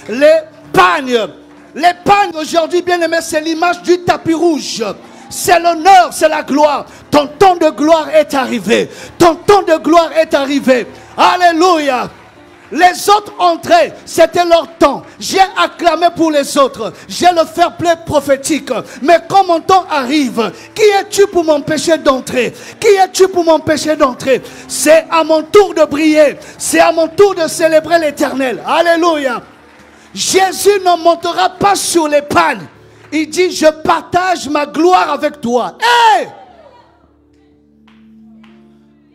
les pagnes. Les pagnes aujourd'hui, bien aimés, c'est l'image du tapis rouge. C'est l'honneur, c'est la gloire. Ton temps de gloire est arrivé. Ton temps de gloire est arrivé. Alléluia. Les autres entraient, c'était leur temps. J'ai acclamé pour les autres. J'ai le fair play prophétique. Mais quand mon temps arrive, qui es-tu pour m'empêcher d'entrer? Qui es-tu pour m'empêcher d'entrer? C'est à mon tour de briller. C'est à mon tour de célébrer l'Éternel. Alléluia. Jésus ne montera pas sur les pagnes. Il dit, je partage ma gloire avec toi. Hey!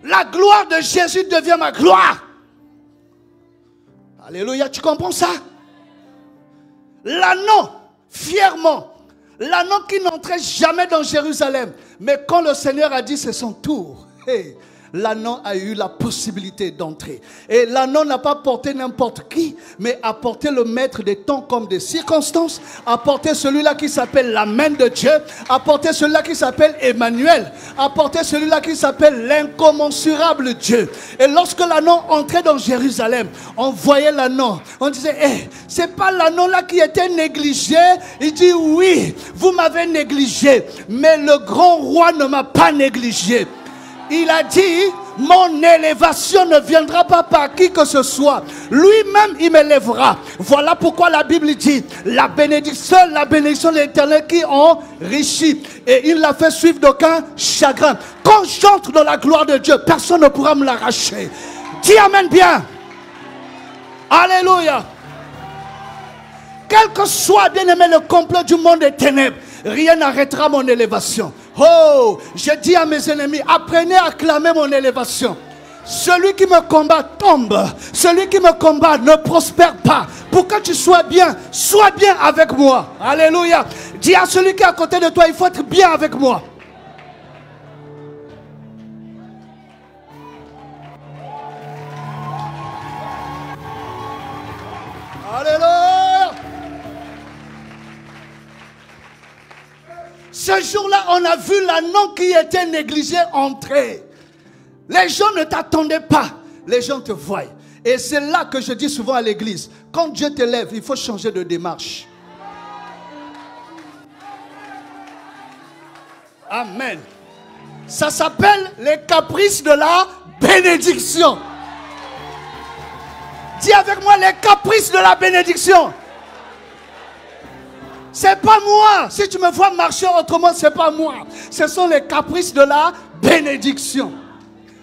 La gloire de Jésus devient ma gloire. Alléluia, tu comprends ça? L'ânon, fièrement, l'ânon qui n'entrait jamais dans Jérusalem. Mais quand le Seigneur a dit c'est son tour, hey, l'ânon a eu la possibilité d'entrer. Et l'ânon n'a pas porté n'importe qui, mais a porté le maître des temps comme des circonstances, a porté celui-là qui s'appelle la main de Dieu, a porté celui-là qui s'appelle Emmanuel, a porté celui-là qui s'appelle l'incommensurable Dieu. Et lorsque l'ânon entrait dans Jérusalem, on voyait l'ânon, on disait, hey, c'est pas l'ânon là qui était négligé? Il dit, oui, vous m'avez négligé, mais le grand roi ne m'a pas négligé. Il a dit, mon élévation ne viendra pas par qui que ce soit. Lui-même, il m'élèvera. Voilà pourquoi la Bible dit, la bénédiction de l'Éternel qui enrichit. Et il l'a fait suivre d'aucun chagrin. Quand j'entre dans la gloire de Dieu, personne ne pourra me l'arracher. Dis amen bien. Alléluia. Quel que soit, bien aimé, le complot du monde des ténèbres, rien n'arrêtera mon élévation. Oh, je dis à mes ennemis, apprenez à acclamer mon élévation. Celui qui me combat tombe. Celui qui me combat ne prospère pas. Pour que tu sois bien avec moi. Alléluia. Dis à celui qui est à côté de toi, il faut être bien avec moi. Alléluia. Ce jour-là, on a vu l'ânon qui était négligé entrer. Les gens ne t'attendaient pas. Les gens te voient. Et c'est là que je dis souvent à l'église, quand Dieu t'élève, il faut changer de démarche. Amen. Ça s'appelle les caprices de la bénédiction. Dis avec moi, les caprices de la bénédiction. C'est pas moi. Si tu me vois marcher autrement, c'est pas moi. Ce sont les caprices de la bénédiction.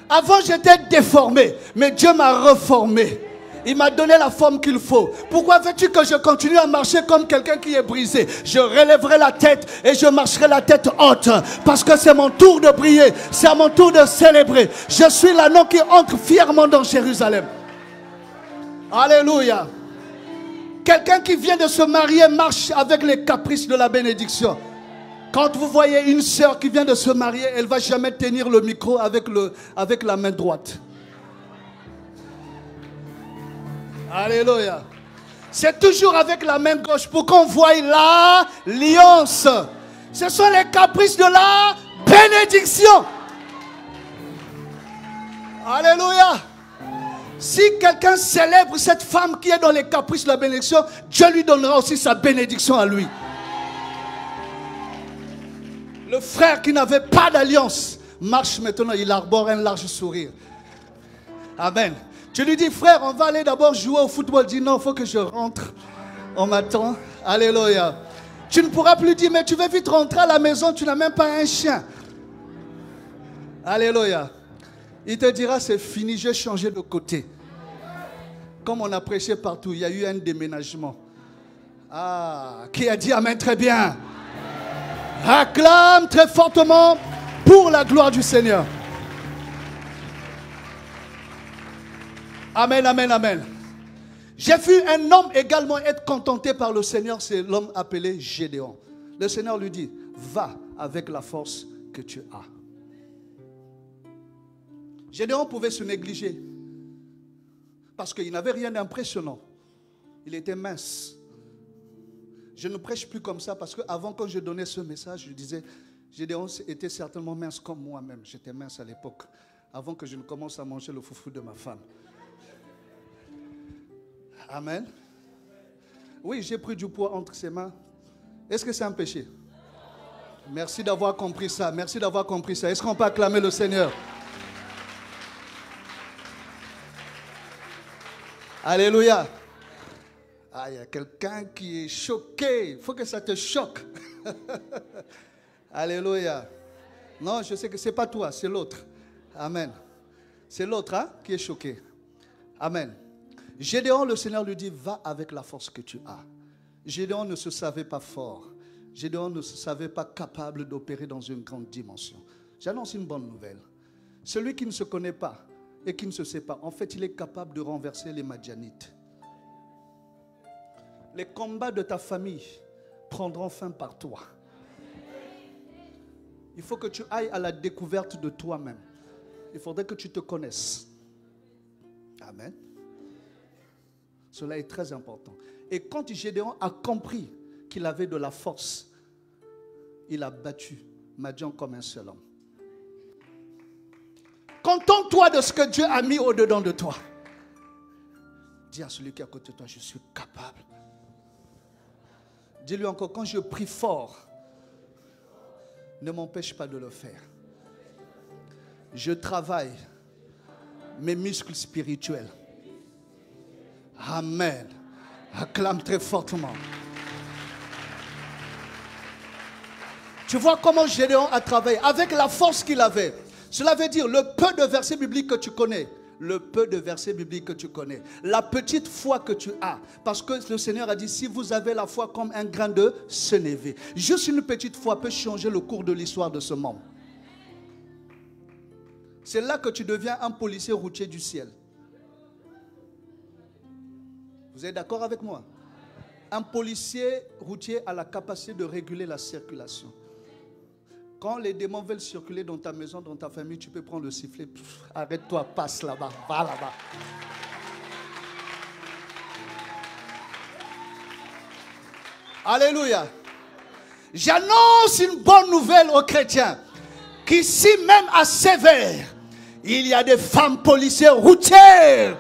Avant, j'étais déformé, mais Dieu m'a reformé. Il m'a donné la forme qu'il faut. Pourquoi veux-tu que je continue à marcher comme quelqu'un qui est brisé? Je relèverai la tête et je marcherai la tête haute. Parce que c'est mon tour de briller. C'est à mon tour de célébrer. Je suis l'ânon qui entre fièrement dans Jérusalem. Alléluia. Quelqu'un qui vient de se marier marche avec les caprices de la bénédiction. Quand vous voyez une sœur qui vient de se marier, elle ne va jamais tenir le micro avec la main droite. Alléluia. C'est toujours avec la main gauche pour qu'on voie l'alliance. Ce sont les caprices de la bénédiction. Alléluia. Si quelqu'un célèbre cette femme qui est dans les caprices de la bénédiction, Dieu lui donnera aussi sa bénédiction à lui. Le frère qui n'avait pas d'alliance marche maintenant, il arbore un large sourire. Amen. Tu lui dis, frère, on va aller d'abord jouer au football. Il dit, non, il faut que je rentre. On m'attend. Alléluia. Tu ne pourras plus dire, mais tu veux vite rentrer à la maison, tu n'as même pas un chien. Alléluia. Il te dira, c'est fini, j'ai changé de côté. Comme on a prêché partout, il y a eu un déménagement. Ah, qui a dit amen très bien? Acclame très fortement pour la gloire du Seigneur. Amen, amen, amen. J'ai vu un homme également être contenté par le Seigneur, c'est l'homme appelé Gédéon. Le Seigneur lui dit, va avec la force que tu as. Gédéon pouvait se négliger parce qu'il n'avait rien d'impressionnant. Il était mince. Je ne prêche plus comme ça parce qu'avant, quand je donnais ce message, je disais, Gédéon était certainement mince comme moi-même. J'étais mince à l'époque, avant que je ne commence à manger le foufou de ma femme. Amen. Oui, j'ai pris du poids entre ses mains. Est-ce que c'est un péché? Merci d'avoir compris ça. Merci d'avoir compris ça. Est-ce qu'on peut acclamer le Seigneur? Alléluia. Ah, il y a quelqu'un qui est choqué. Il faut que ça te choque. Alléluia. Non, je sais que ce n'est pas toi, c'est l'autre. Amen. C'est l'autre hein, qui est choqué. Amen. Gédéon, le Seigneur lui dit, va avec la force que tu as. Gédéon ne se savait pas fort. Gédéon ne se savait pas capable d'opérer dans une grande dimension. J'annonce une bonne nouvelle. Celui qui ne se connaît pas et qui ne se sait pas, en fait, il est capable de renverser les Madianites. Les combats de ta famille prendront fin par toi. Il faut que tu ailles à la découverte de toi-même. Il faudrait que tu te connaisses. Amen. Cela est très important. Et quand Gédéon a compris qu'il avait de la force, il a battu Madian comme un seul homme. Contente-toi de ce que Dieu a mis au-dedans de toi. Dis à celui qui est à côté de toi, je suis capable. Dis-lui encore, quand je prie fort, ne m'empêche pas de le faire. Je travaille mes muscles spirituels. Amen. Acclame très fortement. Tu vois comment Gédéon a travaillé avec la force qu'il avait. Cela veut dire le peu de versets bibliques que tu connais. Le peu de versets bibliques que tu connais. La petite foi que tu as. Parce que le Seigneur a dit, si vous avez la foi comme un grain de sénévé. Juste une petite foi peut changer le cours de l'histoire de ce monde. C'est là que tu deviens un policier routier du ciel. Vous êtes d'accord avec moi? Un policier routier a la capacité de réguler la circulation. Quand les démons veulent circuler dans ta maison, dans ta famille, tu peux prendre le sifflet. Arrête-toi, passe là-bas, va là-bas. Alléluia. J'annonce une bonne nouvelle aux chrétiens. Qu'ici même à Sévère, il y a des femmes policiers routières.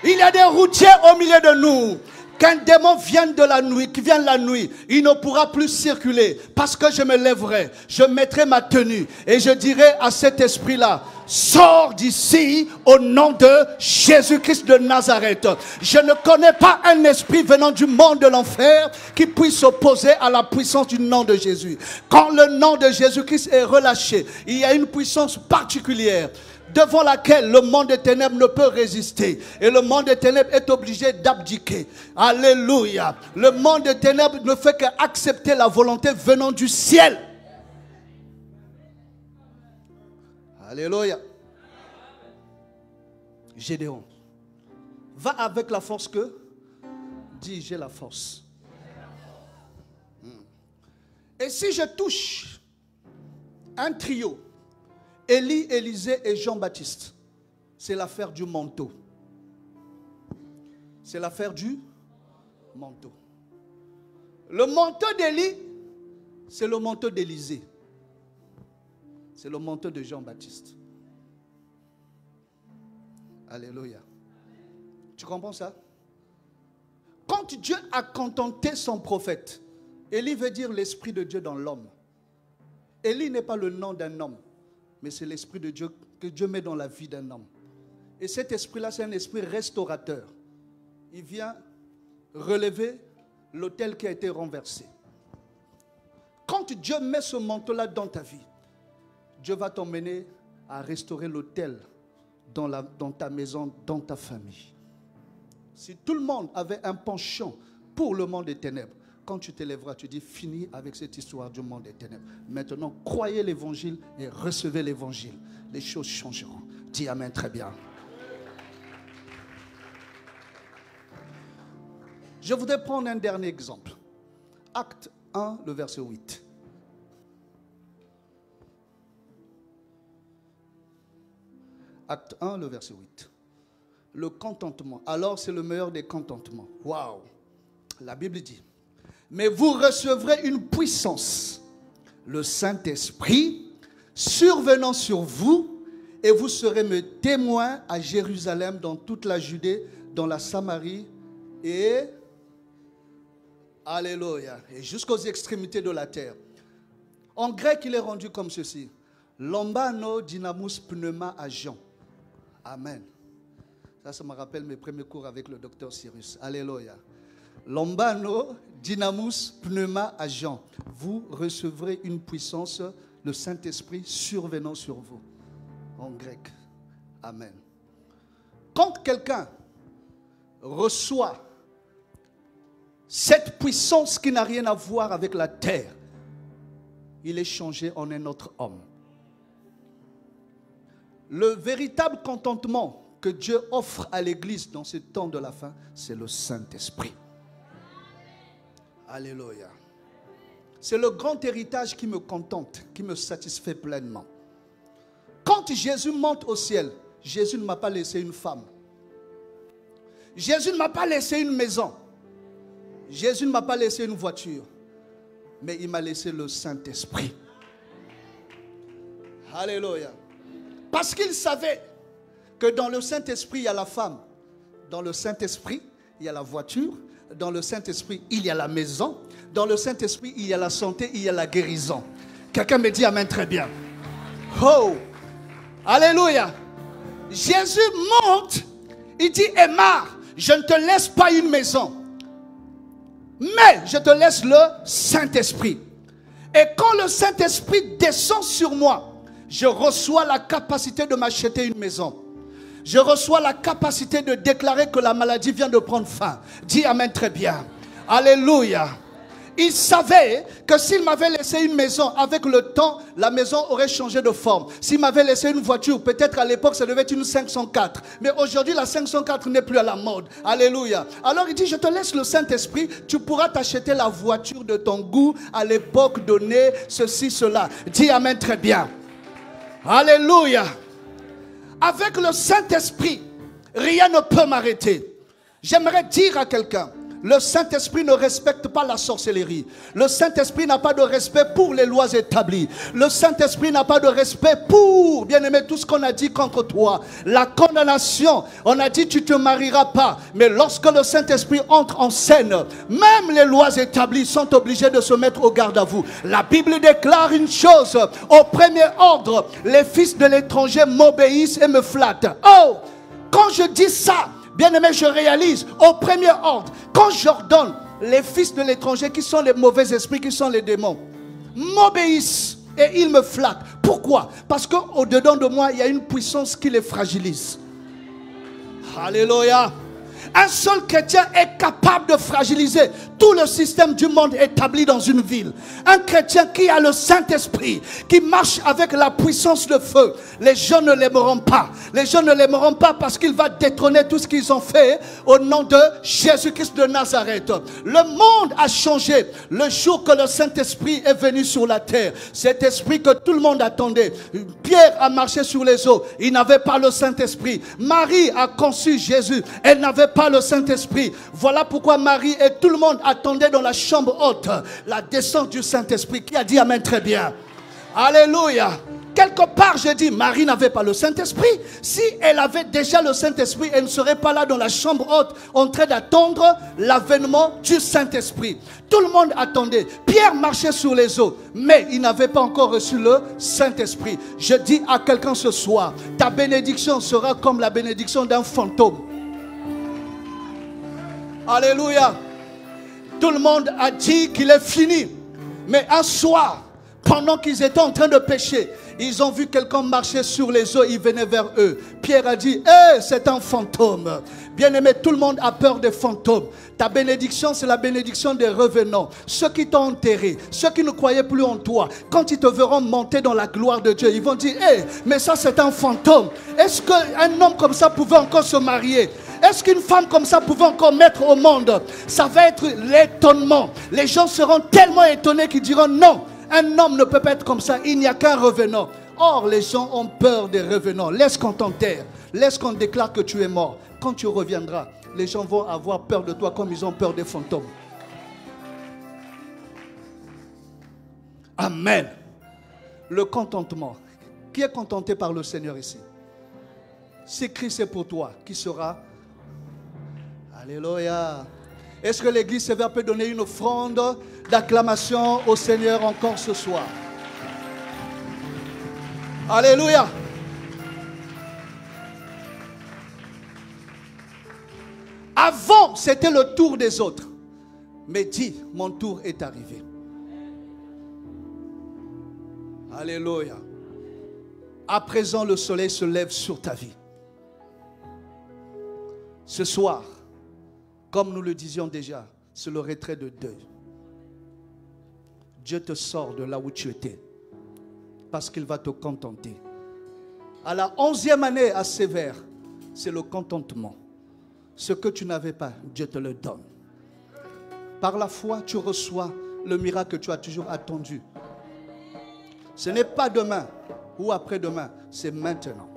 Il y a des routiers au milieu de nous. Qu'un démon vienne de la nuit, qui vienne la nuit, il ne pourra plus circuler. Parce que je me lèverai, je mettrai ma tenue et je dirai à cet esprit-là, sors d'ici au nom de Jésus-Christ de Nazareth. Je ne connais pas un esprit venant du monde de l'enfer qui puisse s'opposer à la puissance du nom de Jésus. Quand le nom de Jésus-Christ est relâché, il y a une puissance particulière devant laquelle le monde des ténèbres ne peut résister. Et le monde des ténèbres est obligé d'abdiquer. Alléluia. Le monde des ténèbres ne fait qu'accepter la volonté venant du ciel. Alléluia. Gédéon, va avec la force que... Dis, j'ai la force. Et si je touche un trio, Élie, Élisée et Jean-Baptiste, c'est l'affaire du manteau. C'est l'affaire du manteau. Le manteau d'Élie c'est le manteau d'Élisée. C'est le manteau de Jean-Baptiste. Alléluia. Tu comprends ça? Quand Dieu a contenté son prophète, Élie veut dire l'Esprit de Dieu dans l'homme. Élie n'est pas le nom d'un homme, mais c'est l'Esprit de Dieu que Dieu met dans la vie d'un homme. Et cet esprit-là, c'est un esprit restaurateur. Il vient relever l'autel qui a été renversé. Quand Dieu met ce manteau-là dans ta vie, Dieu va t'emmener à restaurer l'autel dans ta maison, dans ta famille. Si tout le monde avait un penchant pour le monde des ténèbres, quand tu te lèveras, tu dis fini avec cette histoire du monde des ténèbres. Maintenant, croyez l'évangile et recevez l'évangile. Les choses changeront. Dis amen très bien. Je voudrais prendre un dernier exemple. Acte 1, le verset 8. Acte 1, le verset 8. Le contentement. Alors, c'est le meilleur des contentements. Waouh! La Bible dit, mais vous recevrez une puissance, le Saint-Esprit, survenant sur vous, et vous serez mes témoins à Jérusalem, dans toute la Judée, dans la Samarie, et alléluia, et jusqu'aux extrémités de la terre. En grec, il est rendu comme ceci. Lambano dynamus pneuma agent. Amen. Ça me rappelle mes premiers cours avec le docteur Cyrus. Alléluia. Lambano dynamus pneuma agent. Vous recevrez une puissance, le Saint-Esprit survenant sur vous. En grec. Amen. Quand quelqu'un reçoit cette puissance qui n'a rien à voir avec la terre, il est changé en un autre homme. Le véritable contentement que Dieu offre à l'Église dans ce temps de la fin, c'est le Saint-Esprit. Alléluia. C'est le grand héritage qui me contente, qui me satisfait pleinement. Quand Jésus monte au ciel, Jésus ne m'a pas laissé une femme. Jésus ne m'a pas laissé une maison. Jésus ne m'a pas laissé une voiture. Mais il m'a laissé le Saint-Esprit. Alléluia. Parce qu'il savait que dans le Saint-Esprit, il y a la femme. Dans le Saint-Esprit, il y a la voiture. Dans le Saint-Esprit, il y a la maison. Dans le Saint-Esprit, il y a la santé, il y a la guérison. Quelqu'un me dit amen très bien. Oh! Alléluia! Jésus monte, il dit, Emma, je ne te laisse pas une maison, mais je te laisse le Saint-Esprit. Et quand le Saint-Esprit descend sur moi, je reçois la capacité de m'acheter une maison. Je reçois la capacité de déclarer que la maladie vient de prendre fin. Dis amen très bien. Alléluia. Il savait que s'il m'avait laissé une maison, avec le temps, la maison aurait changé de forme. S'il m'avait laissé une voiture, peut-être à l'époque, ça devait être une 504. Mais aujourd'hui, la 504 n'est plus à la mode. Alléluia. Alors il dit, je te laisse le Saint-Esprit, tu pourras t'acheter la voiture de ton goût à l'époque donnée, ceci, cela. Dis amen très bien. Alléluia. Avec le Saint-Esprit, rien ne peut m'arrêter. J'aimerais dire à quelqu'un, le Saint-Esprit ne respecte pas la sorcellerie. Le Saint-Esprit n'a pas de respect pour les lois établies. Le Saint-Esprit n'a pas de respect pour, bien-aimé, tout ce qu'on a dit contre toi. La condamnation, on a dit tu ne te marieras pas. Mais lorsque le Saint-Esprit entre en scène, même les lois établies sont obligées de se mettre au garde à vous. La Bible déclare une chose, au premier ordre, les fils de l'étranger m'obéissent et me flattent. Oh, quand je dis ça, bien-aimé, je réalise, au premier ordre, quand j'ordonne, les fils de l'étranger, qui sont les mauvais esprits, qui sont les démons, m'obéissent et ils me flattent. Pourquoi? Parce qu'au-dedans de moi, il y a une puissance qui les fragilise. Alléluia. Un seul chrétien est capable de fragiliser tout le système du monde établi dans une ville. Un chrétien qui a le Saint-Esprit, qui marche avec la puissance de feu. Les gens ne l'aimeront pas. Les gens ne l'aimeront pas parce qu'il va détrôner tout ce qu'ils ont fait au nom de Jésus-Christ de Nazareth. Le monde a changé le jour que le Saint-Esprit est venu sur la terre. Cet esprit que tout le monde attendait. Pierre a marché sur les eaux. Il n'avait pas le Saint-Esprit. Marie a conçu Jésus. Elle n'avait pas le Saint-Esprit. Voilà pourquoi Marie et tout le monde attendait dans la chambre haute la descente du Saint-Esprit. Qui a dit amen très bien? Alléluia. Quelque part, je dis, Marie n'avait pas le Saint-Esprit. Si elle avait déjà le Saint-Esprit, elle ne serait pas là dans la chambre haute en train d'attendre l'avènement du Saint-Esprit. Tout le monde attendait. Pierre marchait sur les eaux, mais il n'avait pas encore reçu le Saint-Esprit. Je dis à quelqu'un ce soir, ta bénédiction sera comme la bénédiction d'un fantôme. Alléluia. Tout le monde a dit qu'il est fini. Mais un soir, pendant qu'ils étaient en train de pécher, ils ont vu quelqu'un marcher sur les eaux, il venait vers eux. Pierre a dit, hey, c'est un fantôme. Bien-aimé, tout le monde a peur des fantômes. Ta bénédiction, c'est la bénédiction des revenants. Ceux qui t'ont enterré, ceux qui ne croyaient plus en toi, quand ils te verront monter dans la gloire de Dieu, ils vont dire, hey, mais ça c'est un fantôme. Est-ce qu'un homme comme ça pouvait encore se marier? Est-ce qu'une femme comme ça pouvait encore mettre au monde? Ça va être l'étonnement. Les gens seront tellement étonnés qu'ils diront, non, un homme ne peut pas être comme ça, il n'y a qu'un revenant. Or, les gens ont peur des revenants. Laisse qu'on t'enterre, laisse qu'on déclare que tu es mort. Quand tu reviendras, les gens vont avoir peur de toi comme ils ont peur des fantômes. Amen. Le contentement. Qui est contenté par le Seigneur ici? Si Christ est pour toi, qui sera? Alléluia. Est-ce que l'église sévère peut donner une offrande d'acclamation au Seigneur encore ce soir? Alléluia. Avant, c'était le tour des autres. Mais dis, mon tour est arrivé. Alléluia. À présent, le soleil se lève sur ta vie. Ce soir, comme nous le disions déjà, c'est le retrait de deuil. Dieu te sort de là où tu étais parce qu'il va te contenter. À la 11e année à Sévère, c'est le contentement. Ce que tu n'avais pas, Dieu te le donne. Par la foi, tu reçois le miracle que tu as toujours attendu. Ce n'est pas demain ou après-demain, c'est maintenant.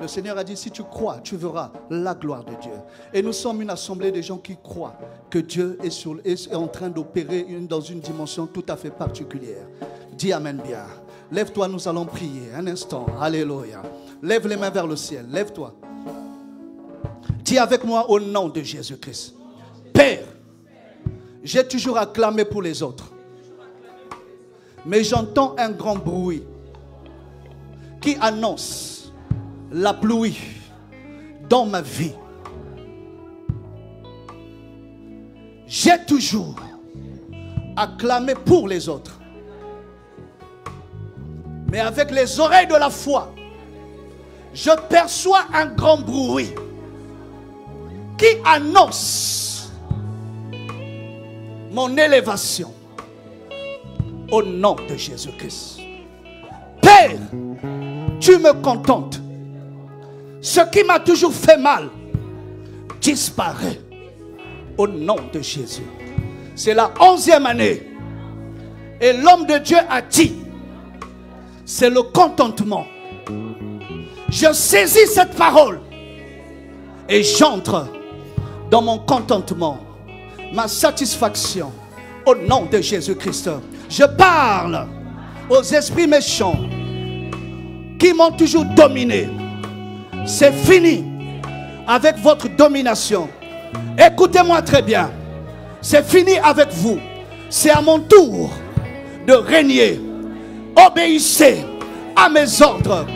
Le Seigneur a dit, si tu crois, tu verras la gloire de Dieu. Et nous sommes une assemblée de gens qui croient que Dieu est en train d'opérer dans une dimension tout à fait particulière. Dis amen bien. Lève-toi, nous allons prier un instant. Alléluia. Lève les mains vers le ciel. Lève-toi. Dis avec moi au nom de Jésus-Christ. Père, j'ai toujours acclamé pour les autres. Mais j'entends un grand bruit qui annonce la pluie dans ma vie. J'ai toujours acclamé pour les autres. Mais avec les oreilles de la foi, je perçois un grand bruit qui annonce mon élévation au nom de Jésus-Christ. Père, tu me contentes. Ce qui m'a toujours fait mal disparaît au nom de Jésus. C'est la 11e année. Et l'homme de Dieu a dit, c'est le contentement. Je saisis cette parole et j'entre dans mon contentement, ma satisfaction au nom de Jésus-Christ. Je parle aux esprits méchants qui m'ont toujours dominé. C'est fini avec votre domination. Écoutez-moi très bien. C'est fini avec vous. C'est à mon tour de régner. Obéissez à mes ordres.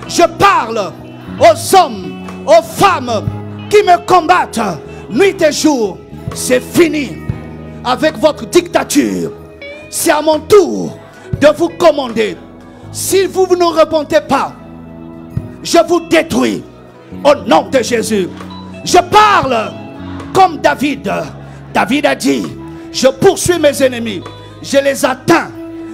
Je parle aux hommes, aux femmes qui me combattent nuit et jour. C'est fini avec votre dictature. C'est à mon tour de vous commander. Si vous ne repentez pas, je vous détruis au nom de Jésus. Je parle comme David. David a dit, je poursuis mes ennemis, je les atteins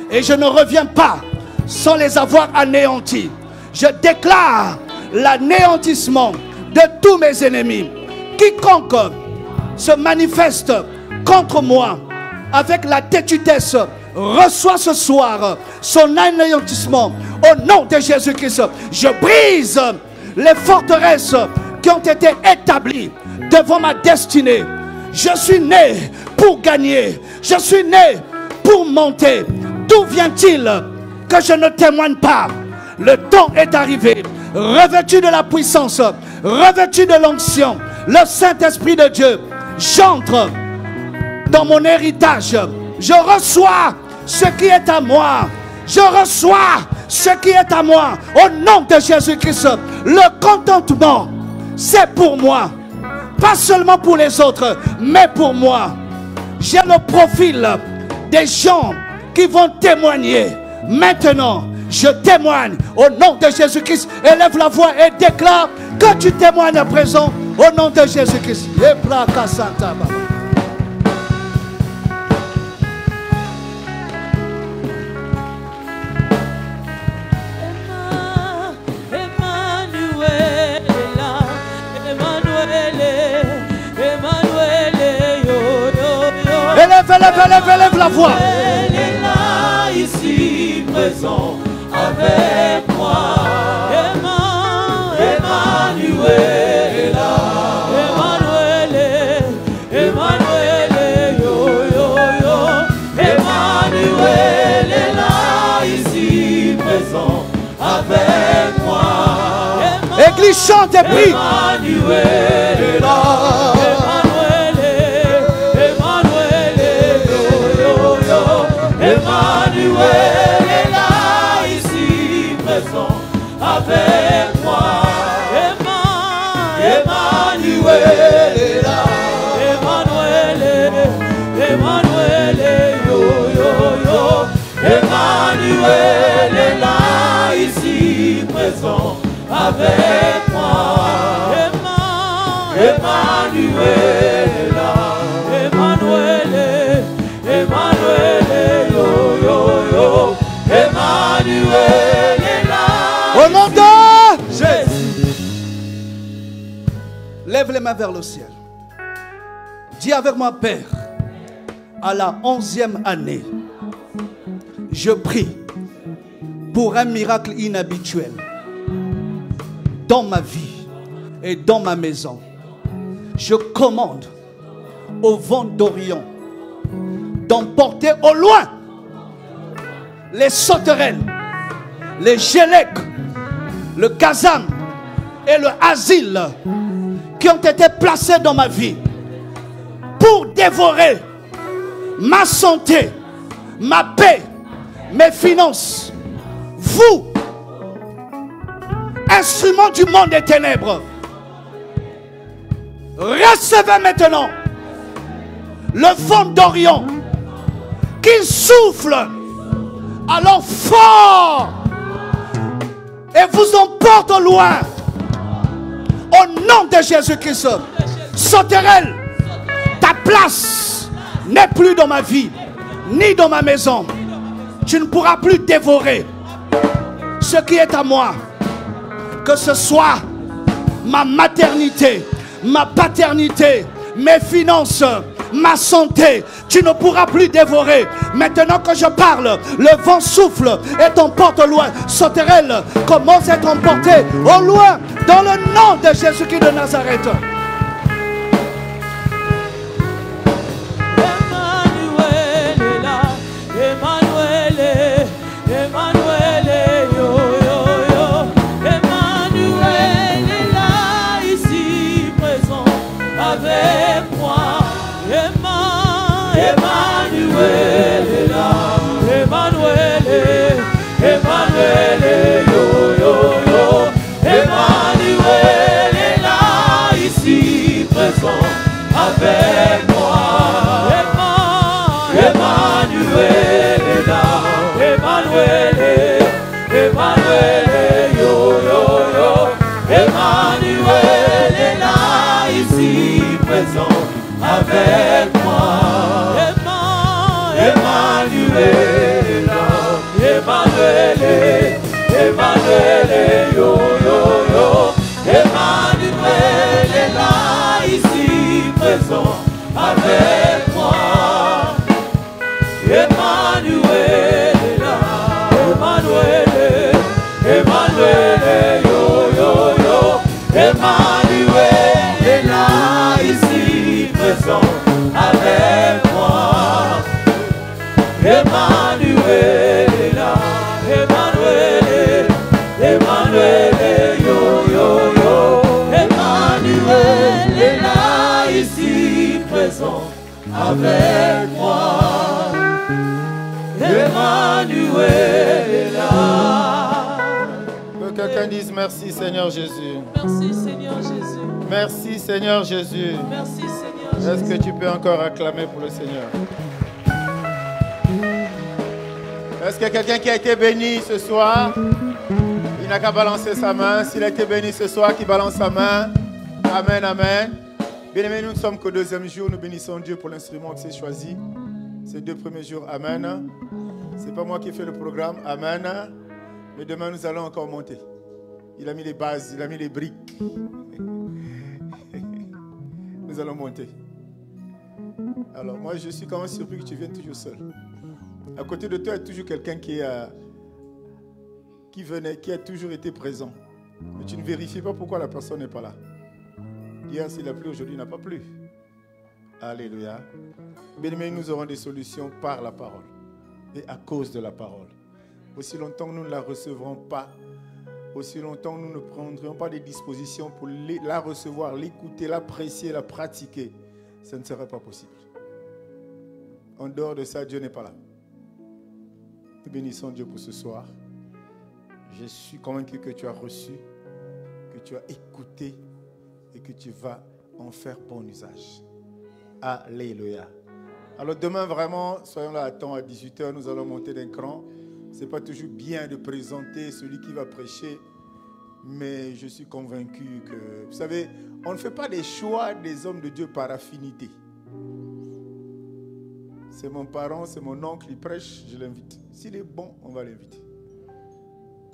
et je ne reviens pas sans les avoir anéantis. Je déclare l'anéantissement de tous mes ennemis. Quiconque se manifeste contre moi avec la têtudesse reçoit ce soir son anéantissement au nom de Jésus-Christ. Je brise les forteresses qui ont été établies devant ma destinée. Je suis né pour gagner. Je suis né pour monter. D'où vient-il que je ne témoigne pas? Le temps est arrivé. Revêtu de la puissance, revêtu de l'onction, le Saint-Esprit de Dieu, j'entre dans mon héritage. Je reçois ce qui est à moi. Je reçois ce qui est à moi. Au nom de Jésus-Christ, le contentement, c'est pour moi. Pas seulement pour les autres, mais pour moi. J'ai le profil des gens qui vont témoigner. Maintenant, je témoigne au nom de Jésus-Christ. Élève la voix et déclare que tu témoignes à présent au nom de Jésus-Christ. Élève la voix. Elle est là, ici, présent avec moi. Emmanuel est là. Emmanuel, yo, yo, yo. Emmanuel est là, ici, présent avec moi. Église, chante et prie. Emmanuel est là. Emmanuel est là, ici, présent avec moi. Emmanuel est là. Emmanuel, yo, yo, yo. Emmanuel est là, ici, présent avec moi. Emmanuel est là. Emmanuel, yo, yo, yo. Emmanuel est là. Au nom de Jésus. Lève les mains vers le ciel. Dis avec moi, Père, à la 11e année, je prie pour un miracle inhabituel dans ma vie et dans ma maison. Je commande au vent d'Orient d'emporter au loin les sauterelles, les gélèques, le gazam et le asile qui ont été placés dans ma vie pour dévorer ma santé, ma paix, mes finances. Vous, instruments du monde des ténèbres, recevez maintenant le vent d'Orient qui souffle alors fort et vous emporte au loin au nom de Jésus-Christ. Sauterelle, ta place n'est plus dans ma vie ni dans ma maison. Tu ne pourras plus dévorer ce qui est à moi, que ce soit ma maternité, ma paternité, mes finances, ma santé. Tu ne pourras plus dévorer. Maintenant que je parle, le vent souffle et t'emporte au loin. Sauterelle commence à être emportée au loin dans le nom de Jésus-Christ de Nazareth. Emmanuel est là. Emmanuel, yo, yo, yo. Emmanuel est là, ici, présent avec moi. Emmanuel est là. Emmanuel, yo, yo, yo. Emmanuel est là, ici, présent avec moi. Emmanuel est là. Emmanuel, yo, yo, yo. Emmanuel est là, ici, présent avec moi. Emmanuel est là. Emmanuel, yo, yo, yo. Emmanuel est là, ici, présent avec moi. Emmanuel est là. Emmanuel, yo, yo, yo. Emmanuel est là, ici, présent Emmanuel est là. Emmanuel, Emmanuel, yo yo yo. Emmanuel est là, ici présent avec moi. Emmanuel est là. Que quelqu'un dise merci Seigneur Jésus. Merci Seigneur Jésus. Merci Seigneur Jésus. Merci Seigneur Jésus. Est-ce que tu peux encore acclamer pour le Seigneur? Est-ce qu'il y a quelqu'un qui a été béni ce soir? Il n'a qu'à balancer sa main. S'il a été béni ce soir, qu'il balance sa main. Amen, amen. Bien-aimés, nous ne sommes qu'au deuxième jour. Nous bénissons Dieu pour l'instrument que c'est choisi. Ces 2 premiers jours, amen. Ce n'est pas moi qui fais le programme, amen. Mais demain, nous allons encore monter. Il a mis les bases, il a mis les briques. Nous allons monter. Alors, moi, je suis quand même surpris que tu viennes toujours seul. À côté de toi, il y a toujours quelqu'un qui venait, qui a toujours été présent. Mais tu ne vérifies pas pourquoi la personne n'est pas là. Hier, s'il a plu, aujourd'hui, il n'a pas plu. Alléluia. Bien-aimés, nous aurons des solutions par la parole et à cause de la parole. Aussi longtemps que nous ne la recevrons pas, aussi longtemps que nous ne prendrons pas des dispositions pour la recevoir, l'écouter, l'apprécier, la pratiquer, ça ne serait pas possible. En dehors de ça, Dieu n'est pas là. Nous bénissons Dieu pour ce soir. Je suis convaincu que tu as reçu, que tu as écouté et que tu vas en faire bon usage. Alléluia. Alors demain, vraiment, soyons là à temps à 18h, nous allons monter d'un cran. Ce n'est pas toujours bien de présenter celui qui va prêcher, mais je suis convaincu que, vous savez, on ne fait pas des choix des hommes de Dieu par affinité. C'est mon parent, c'est mon oncle, il prêche, je l'invite. S'il est bon, on va l'inviter.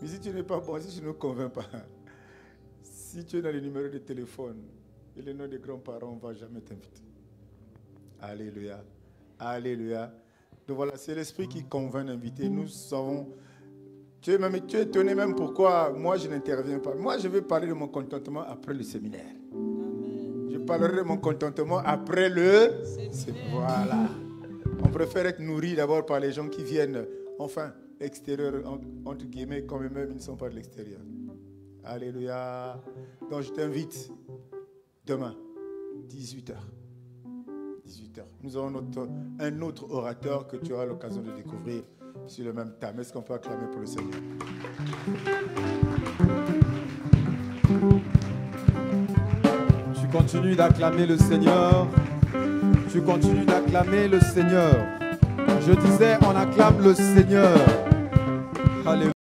Mais si tu n'es pas bon, si tu ne nous convaincs pas, si tu es dans les numéros de téléphone et les noms des grands-parents, on ne va jamais t'inviter. Alléluia. Alléluia. Donc voilà, c'est l'esprit qui convainc d'inviter. Nous savons. Tu es étonné même pourquoi moi je n'interviens pas. Moi je vais parler de mon contentement après le séminaire. Amen. Je parlerai de mon contentement après le séminaire. Voilà. On préfère être nourri d'abord par les gens qui viennent, enfin, extérieur, entre guillemets, quand même ils ne sont pas de l'extérieur. Alléluia. Donc je t'invite demain, 18h. 18h. Nous aurons un autre orateur que tu auras l'occasion de découvrir sur le même thème. Est-ce qu'on peut acclamer pour le Seigneur? Tu continues d'acclamer le Seigneur. Tu continues d'acclamer le Seigneur. Je disais, on acclame le Seigneur. Alléluia.